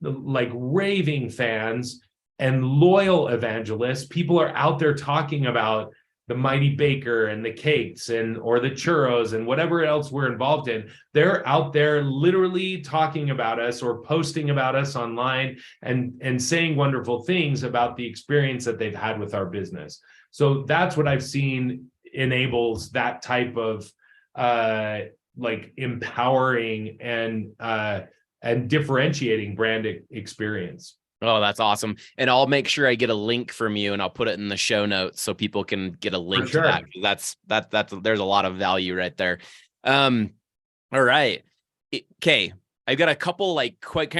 like raving fans and loyal evangelists. People are out there talking about the Mighty Baker and the cakes or the churros and whatever else we're involved in. They're out there literally talking about us or posting about us online and saying wonderful things about the experience that they've had with our business. So that's what I've seen enables that type of like empowering and differentiating brand experience. Oh, that's awesome. And I'll make sure I get a link from you and I'll put it in the show notes so people can get a link to that. That's there's a lot of value right there. All right. Okay. I've got a couple like quick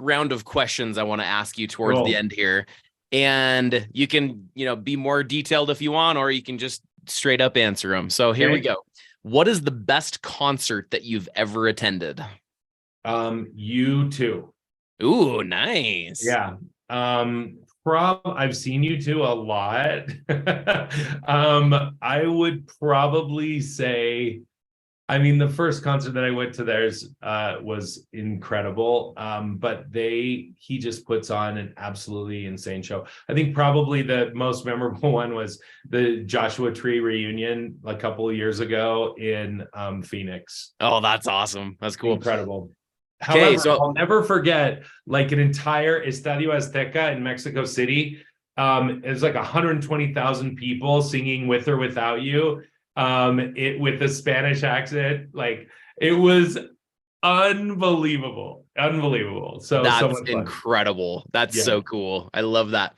round of questions I want to ask you towards the end here. And you can, be more detailed if you want, or you can just straight up answer them. So here we go. What is the best concert that you've ever attended? U2. Ooh, nice. Yeah. I've seen U2 a lot. I would probably say, the first concert that I went to theirs was incredible. But he just puts on an absolutely insane show. I think probably the most memorable one was the Joshua Tree reunion a couple of years ago in Phoenix. Oh, that's awesome. That's cool. Incredible. However, I'll never forget like an entire Estadio Azteca in Mexico City It's like 120,000 people singing with or without you. It with the Spanish accent, like it was unbelievable, unbelievable. So That's much fun. incredible. That's Yeah. so cool. I love that.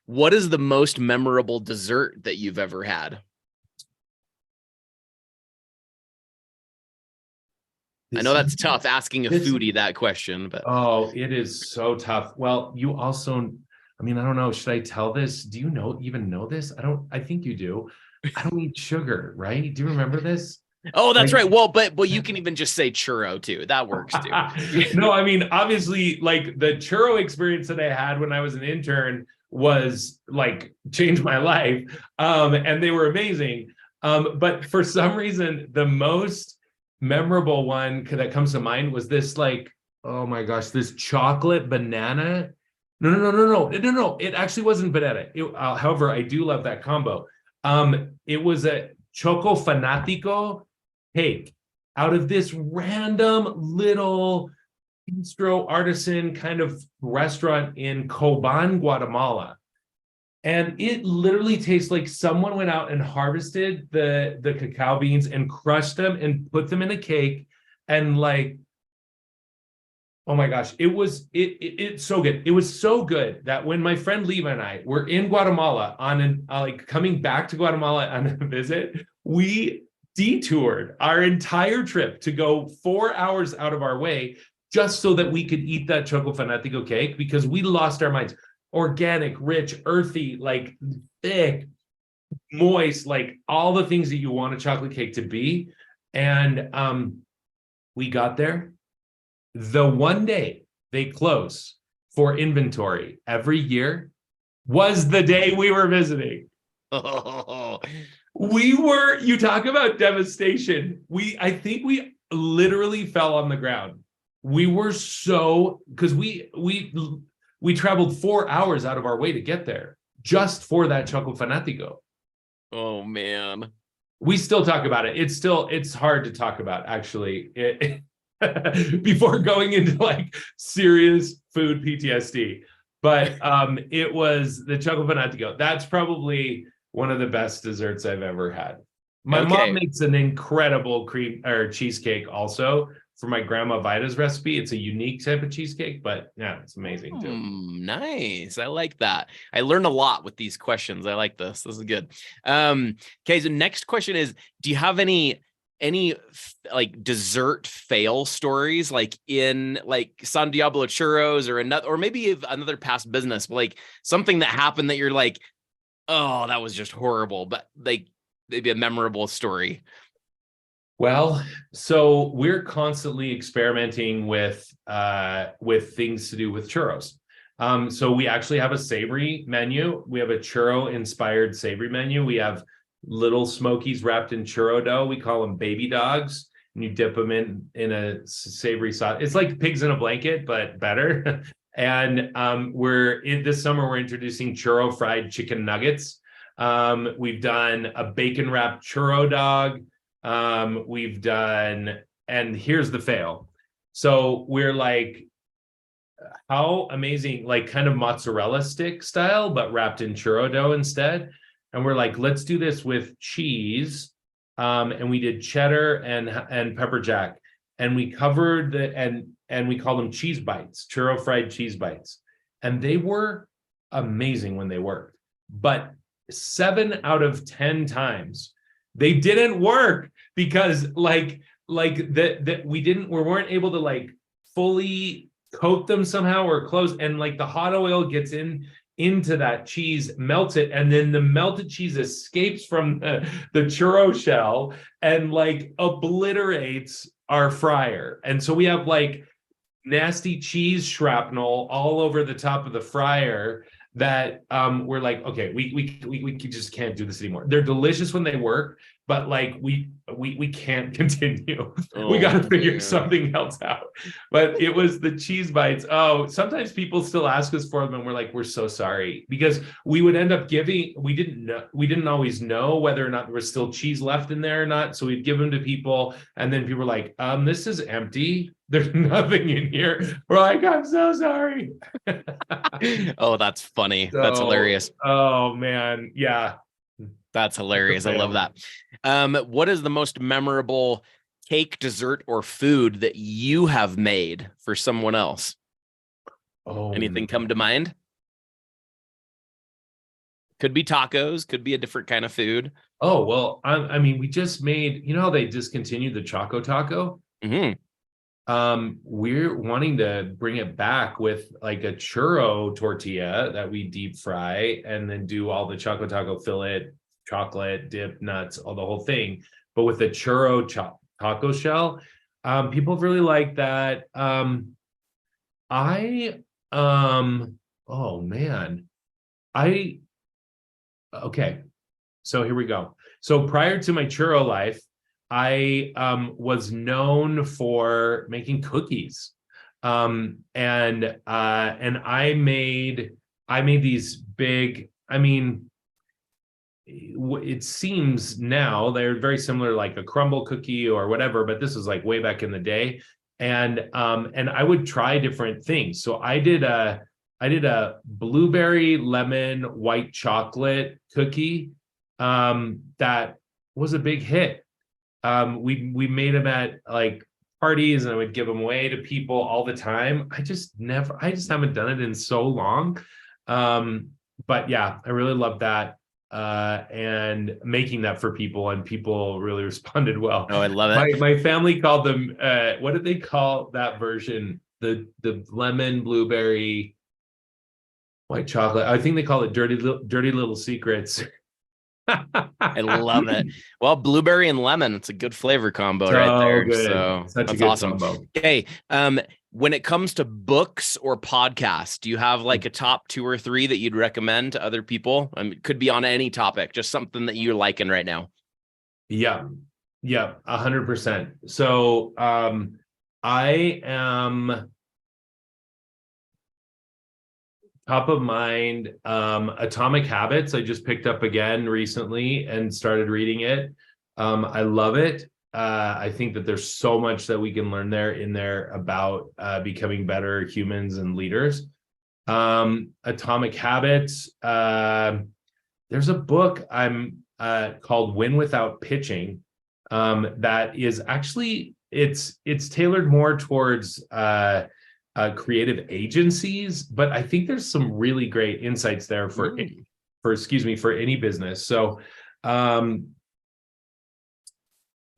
What is the most memorable dessert that you've ever had? I know This that's tough asking a this foodie that question, but Oh, it is so tough. Well, you also, I mean, I don't know. Should I tell this? Do you even know this? I think you do. I don't eat sugar, right? Do you remember this? oh, that's Like, right. Well, but you can even just say churro too. That works too. no, I mean, obviously, like the churro experience that I had when I was an intern was like changed my life. And they were amazing. But for some reason, the most memorable one that comes to mind was this like, oh my gosh, this chocolate banana. No. It actually wasn't banana. However, I do love that combo. It was a choco fanatico cake out of this random little bistro artisan kind of restaurant in Coban, Guatemala. And it literally tastes like someone went out and harvested the cacao beans and crushed them and put them in a cake. And like, oh my gosh, it's so good. It was so good that when my friend Leva and I were in Guatemala like coming back to Guatemala on a visit, we detoured our entire trip to go 4 hours out of our way just so that we could eat that Choco Fanatico cake because we lost our minds. Organic, rich, earthy, like thick, moist, like all the things that you want a chocolate cake to be. And we got there. The one day they close for inventory every year was the day we were visiting. Oh, You talk about devastation. I think we literally fell on the ground. We were because we traveled 4 hours out of our way to get there just for that Choco Fanatico. oh man. We still talk about it. It's hard to talk about actually before going into like serious food PTSD. But it was the Choco Fanatico. That's probably one of the best desserts I've ever had. My mom Okay. makes an incredible cream or cheesecake also for my grandma Vida's recipe. It's a unique type of cheesecake, but yeah, it's amazing too. Nice. I like that. I learned a lot with these questions. I like this. This is good. Okay, so next question is, do you have any like dessert fail stories like in like San Diablo Churros or another, or maybe another past business, but like something that happened that you're like, oh, that was just horrible, but like maybe a memorable story. Well, so we're constantly experimenting with things to do with churros. So we actually have a savory menu. We have a churro inspired savory menu. We have little smokies wrapped in churro dough. We call them baby dogs, and you dip them in a savory sauce. It's like pigs in a blanket, but better. And this summer we're introducing churro fried chicken nuggets. We've done a bacon wrapped churro dog. We've done, and here's the fail. So we're like, how amazing, like kind of mozzarella stick style, but wrapped in churro dough instead. And we're like, let's do this with cheese. And we did cheddar and pepper jack, and we covered and we call them cheese bites, churro fried cheese bites, and they were amazing when they worked. But 7 out of 10 times they didn't work because we weren't able to like fully coat them somehow or close, and like the hot oil gets into that cheese, melts it, and then the melted cheese escapes from the churro shell and like obliterates our fryer. And so we have like nasty cheese shrapnel all over the top of the fryer that we're like, okay, we just can't do this anymore. They're delicious when they work, but like we can't continue. We got to figure something else out. But it was the cheese bites. Oh, sometimes people still ask us for them, and we're like, we're so sorry, because we would end up giving. We didn't always know whether or not there was still cheese left in there or not. So we'd give them to people, and then people were like, this is empty. There's nothing in here. We're like, I'm so sorry. Oh, that's funny. That's So, hilarious. oh man, yeah. That's hilarious. I love that. What is the most memorable cake, dessert, or food that you have made for someone else? Oh Anything come to man. mind? Could be tacos, could be a different kind of food. Oh well, I mean, we just made. You know how they discontinued the Choco Taco? Mm-hmm. We're wanting to bring it back with like a churro tortilla that we deep fry and then do all the Choco Taco fillet, chocolate, dip, nuts, all the whole thing, but with a churro taco shell. People really like that. I oh man. I okay. So here we go. So prior to my churro life, I was known for making cookies. And I made these big, I mean, it seems now they're very similar, like a crumble cookie or whatever, but this was like way back in the day. And I would try different things. So I did a blueberry lemon white chocolate cookie that was a big hit. We made them at like parties, and I would give them away to people all the time. I just haven't done it in so long. But yeah, I really love that, and making that for people, and people really responded well. Oh, I love My it. my family called them, what did they call that version? The lemon blueberry white chocolate. I think they call it dirty little secrets. I love it. Well, blueberry and lemon, it's a good flavor combo right So there. good. So Such a that's good awesome. combo. Okay. When it comes to books or podcasts, do you have like a top 2 or 3 that you'd recommend to other people? I mean, it could be on any topic, just something that you're liking right now. Yeah. Yeah. 100%. So I am top of mind. Atomic Habits, I just picked up again recently and started reading it. I love it. I think that there's so much that we can learn in there about becoming better humans and leaders. Atomic Habits. There's a book I'm called Win Without Pitching, that is actually, it's tailored more towards creative agencies, but I think there's some really great insights there for any business. So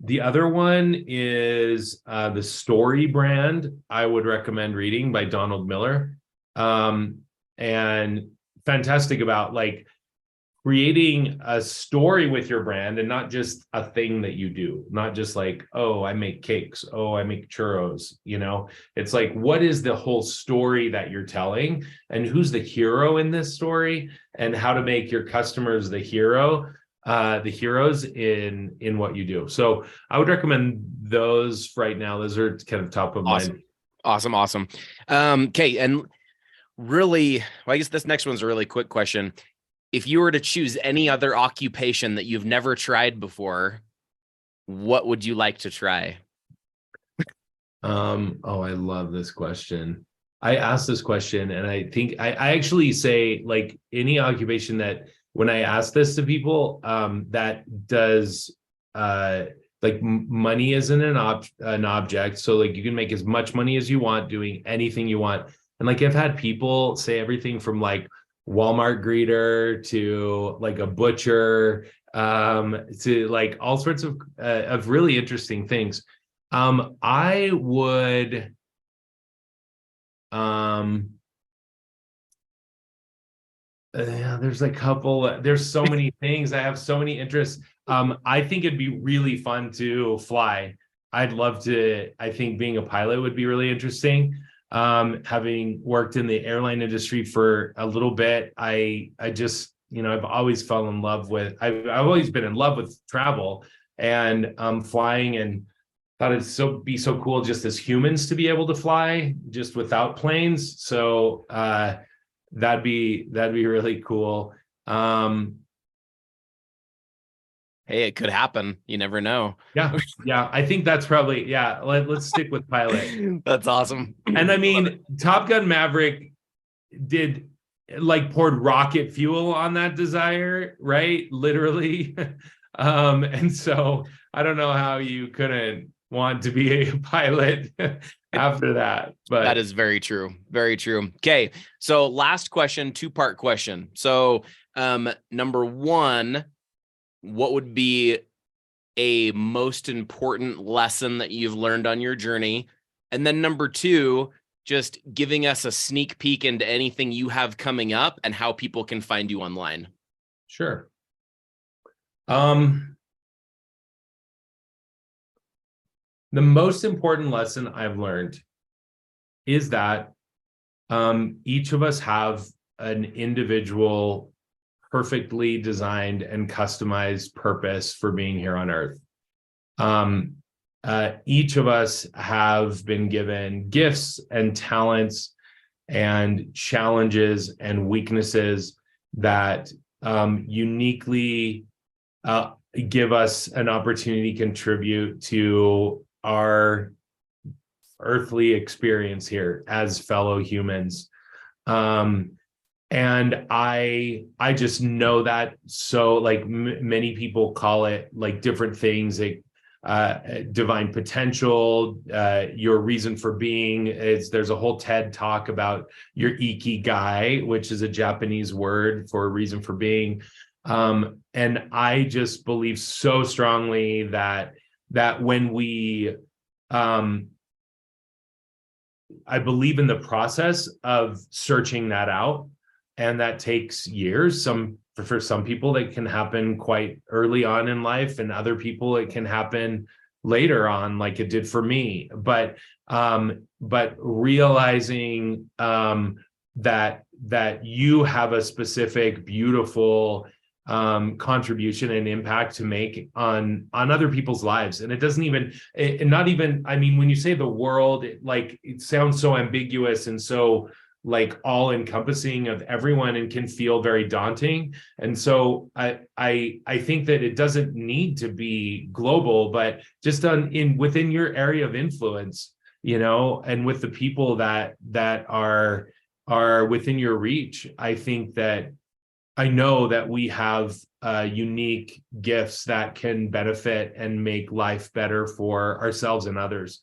the other one is The Story Brand. I would recommend reading, by Donald Miller. And fantastic about like creating a story with your brand, and not just a thing that you do, not just like, oh, I make cakes, oh, I make churros. It's like, what is the whole story that you're telling, and who's the hero in this story, and how to make your customers the heroes in what you do. So I would recommend those right now. Those are kind of top of mind. Awesome. Okay. And really, well, I guess this next one's a really quick question. If you were to choose any other occupation that you've never tried before, what would you like to try? I love this question. I asked this question, and I think I actually say, like, any occupation that, when I ask this to people, that does like money isn't an object. So like you can make as much money as you want doing anything you want. And like I've had people say everything from like Walmart greeter to like a butcher, to like all sorts of really interesting things. I would there's a couple, there's so many things. I have so many interests. I think it'd be really fun to fly. I'd love to. I think being a pilot would be really interesting. Having worked in the airline industry for a little bit, I just, I've always fell in love with, I've always been in love with travel and flying, and thought it'd be so cool just as humans to be able to fly just without planes. So that'd be really cool. Hey, it could happen. You never know. Yeah. I think that's probably, let's stick with pilot. That's awesome. And I mean, Top Gun Maverick did like poured rocket fuel on that desire, right? Literally. And so I don't know how you couldn't want to be a pilot after that, but that is very true. Very true. Okay. So last question, two-part question. So number one, what would be a most important lesson that you've learned on your journey? And then number two, just giving us a sneak peek into anything you have coming up and how people can find you online. sure. The most important lesson I've learned is that each of us have an individual, perfectly designed and customized purpose for being here on Earth. Each of us have been given gifts and talents and challenges and weaknesses that uniquely give us an opportunity to contribute to our earthly experience here as fellow humans. And I just know that. So like many people call it like different things, like divine potential, your reason for being. There's a whole TED talk about your ikigai, which is a Japanese word for reason for being. And I just believe so strongly that when we I believe in the process of searching that out, and that takes years. For some people, that can happen quite early on in life, and other people it can happen later on, like it did for me. But realizing that you have a specific, beautiful contribution and impact to make on other people's lives. And it doesn't even, not even, I mean, when you say the world, it sounds so ambiguous and so like all encompassing of everyone, and can feel very daunting. And so I think that it doesn't need to be global, but just within your area of influence, and with the people that are within your reach. I know that we have unique gifts that can benefit and make life better for ourselves and others.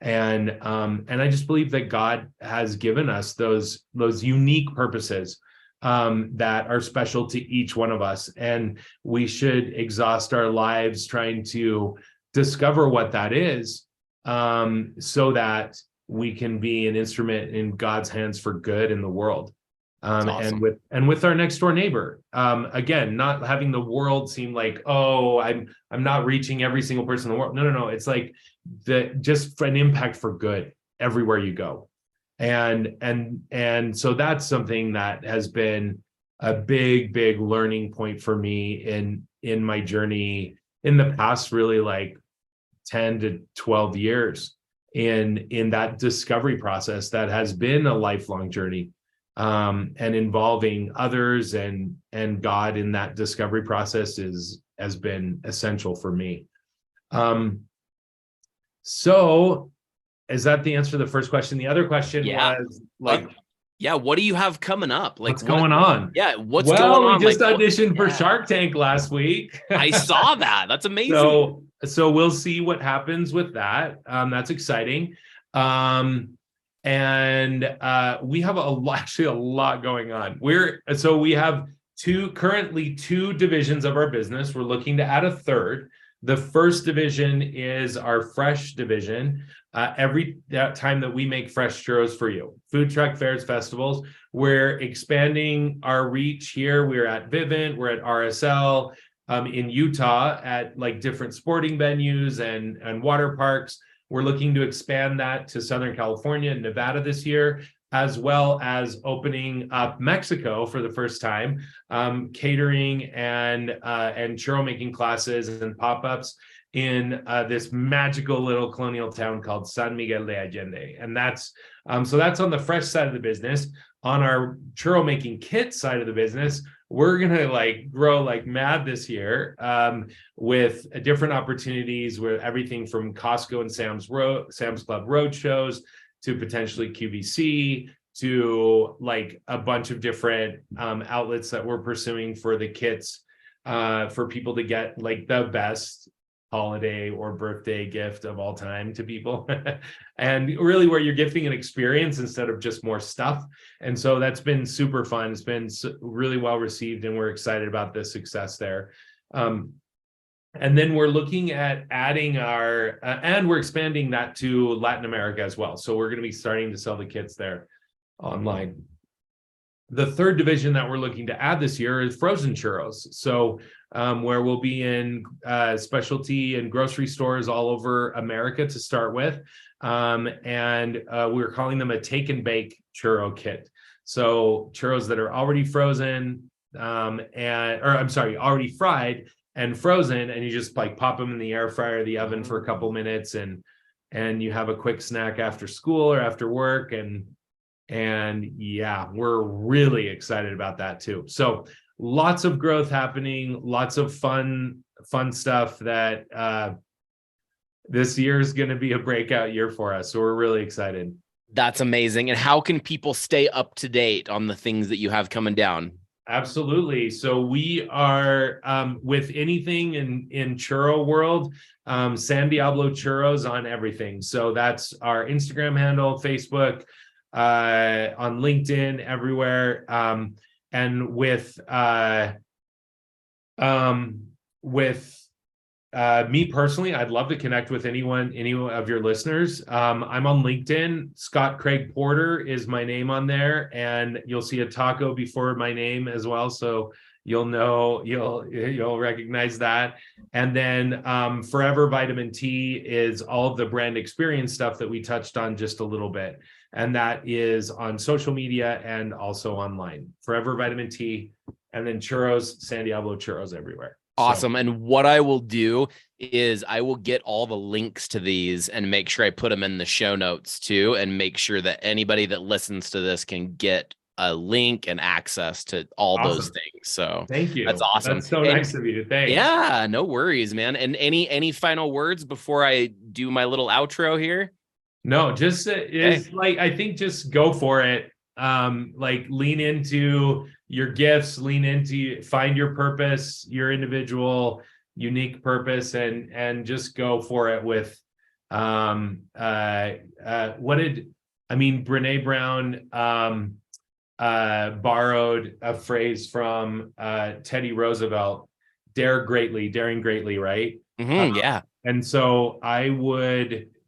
And I just believe that God has given us those unique purposes that are special to each one of us. And we should exhaust our lives trying to discover what that is, so that we can be an instrument in God's hands for good in the world. Awesome. and with our next door neighbor, again, not having the world seem like, oh, I'm not reaching every single person in the world. No. It's like just an impact for good everywhere you go. And so that's something that has been a big learning point for me in my journey in the past, really like 10 to 12 years in that discovery process that has been a lifelong journey. And involving others and God in that discovery process has been essential for me. So is that the answer to the first question? The other question was like, what do you have coming up? Like, what's going on? Yeah, what's going on? We just auditioned for Shark Tank last week. I saw that. That's amazing. So we'll see what happens with that. That's exciting. And we have actually a lot going on. We have currently two divisions of our business. We're looking to add a third. The first division is our fresh division. Every time that we make fresh churros for you, food truck fairs, festivals, we're expanding our reach here. We're at Vivint, we're at RSL, in Utah at like different sporting venues and water parks. We're looking to expand that to Southern California and Nevada this year, as well as opening up Mexico for the first time, catering and churro making classes and pop-ups in this magical little colonial town called San Miguel de Allende. And that's that's on the fresh side of the business. On our churro making kit side of the business, we're gonna like grow like mad this year, with different opportunities, with everything from Costco and Sam's Club road shows to potentially QVC to like a bunch of different outlets that we're pursuing for the kits, for people to get like the best holiday or birthday gift of all time to people. And really where you're gifting an experience instead of just more stuff. And so that's been super fun. It's been really well received, and we're excited about the success there. And then we're looking at adding our, and we're expanding that to Latin America as well. So we're going to be starting to sell the kits there online. The third division that we're looking to add this year is frozen churros. So where we'll be in specialty and grocery stores all over America to start with. And we're calling them a take and bake churro kit. So churros that are already frozen, already fried and frozen, and you just like pop them in the air fryer or the oven for a couple minutes, and you have a quick snack after school or after work. And yeah, we're really excited about that too. So lots of growth happening, lots of fun stuff that this year is going to be a breakout year for us. So we're really excited. That's amazing. And how can people stay up to date on the things that you have coming down? Absolutely. So we are with anything in churro world, San Diablo Churros on everything. So that's our Instagram handle, Facebook, on LinkedIn, everywhere. And with me personally, I'd love to connect with any of your listeners. I'm on LinkedIn. Scott Craig Porter is my name on there, and you'll see a taco before my name as well. So you'll recognize that. And then Forever Vitamin T is all of the brand experience stuff that we touched on just a little bit. And that is on social media and also online. Forever Vitamin T, and then Churros, San Diablo Churros everywhere. Awesome. So, and what I will do is I will get all the links to these and make sure I put them in the show notes too, and make sure that anybody that listens to this can get a link and access to all those things. So thank you. That's awesome. That's so nice of you. Thanks. Yeah, no worries, man. And any final words before I do my little outro here? No, just like, I think just go for it. Like lean into your gifts, find your purpose, your individual unique purpose, and just go for it with Brene Brown borrowed a phrase from Teddy Roosevelt, daring greatly, right? Yeah. And so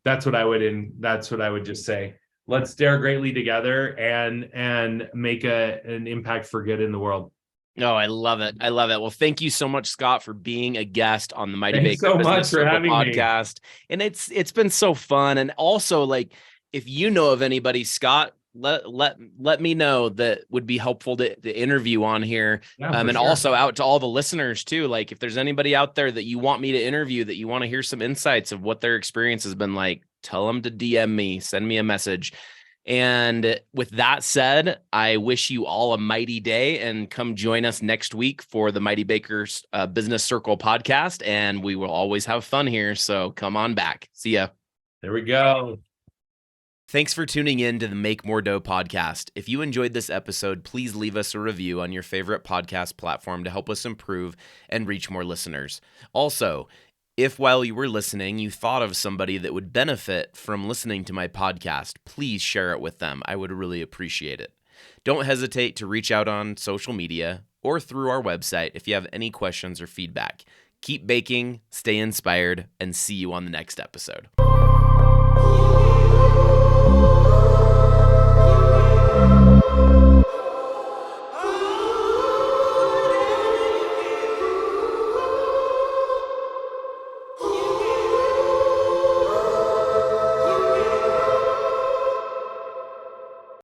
that's what I would just say. Let's dare greatly together and make an impact for good in the world. Oh, I love it. I love it. Well, thank you so much, Scott, for being a guest on the Mighty Thanks Baker so Business much for Circle having podcast. Me. And it's been so fun. And also, like, if you know of anybody, Scott, let me know that would be helpful to interview on here. And sure. Also out to all the listeners too. Like, if there's anybody out there that you want me to interview, that you want to hear some insights of what their experience has been like, tell them to DM me, send me a message. And with that said, I wish you all a mighty day, and come join us next week for the Mighty Baker's Business Circle podcast. And we will always have fun here. So come on back. See ya. There we go. Thanks for tuning in to the Make More Dough podcast. If you enjoyed this episode, please leave us a review on your favorite podcast platform to help us improve and reach more listeners. Also, if while you were listening, you thought of somebody that would benefit from listening to my podcast, please share it with them. I would really appreciate it. Don't hesitate to reach out on social media or through our website if you have any questions or feedback. Keep baking, stay inspired, and see you on the next episode.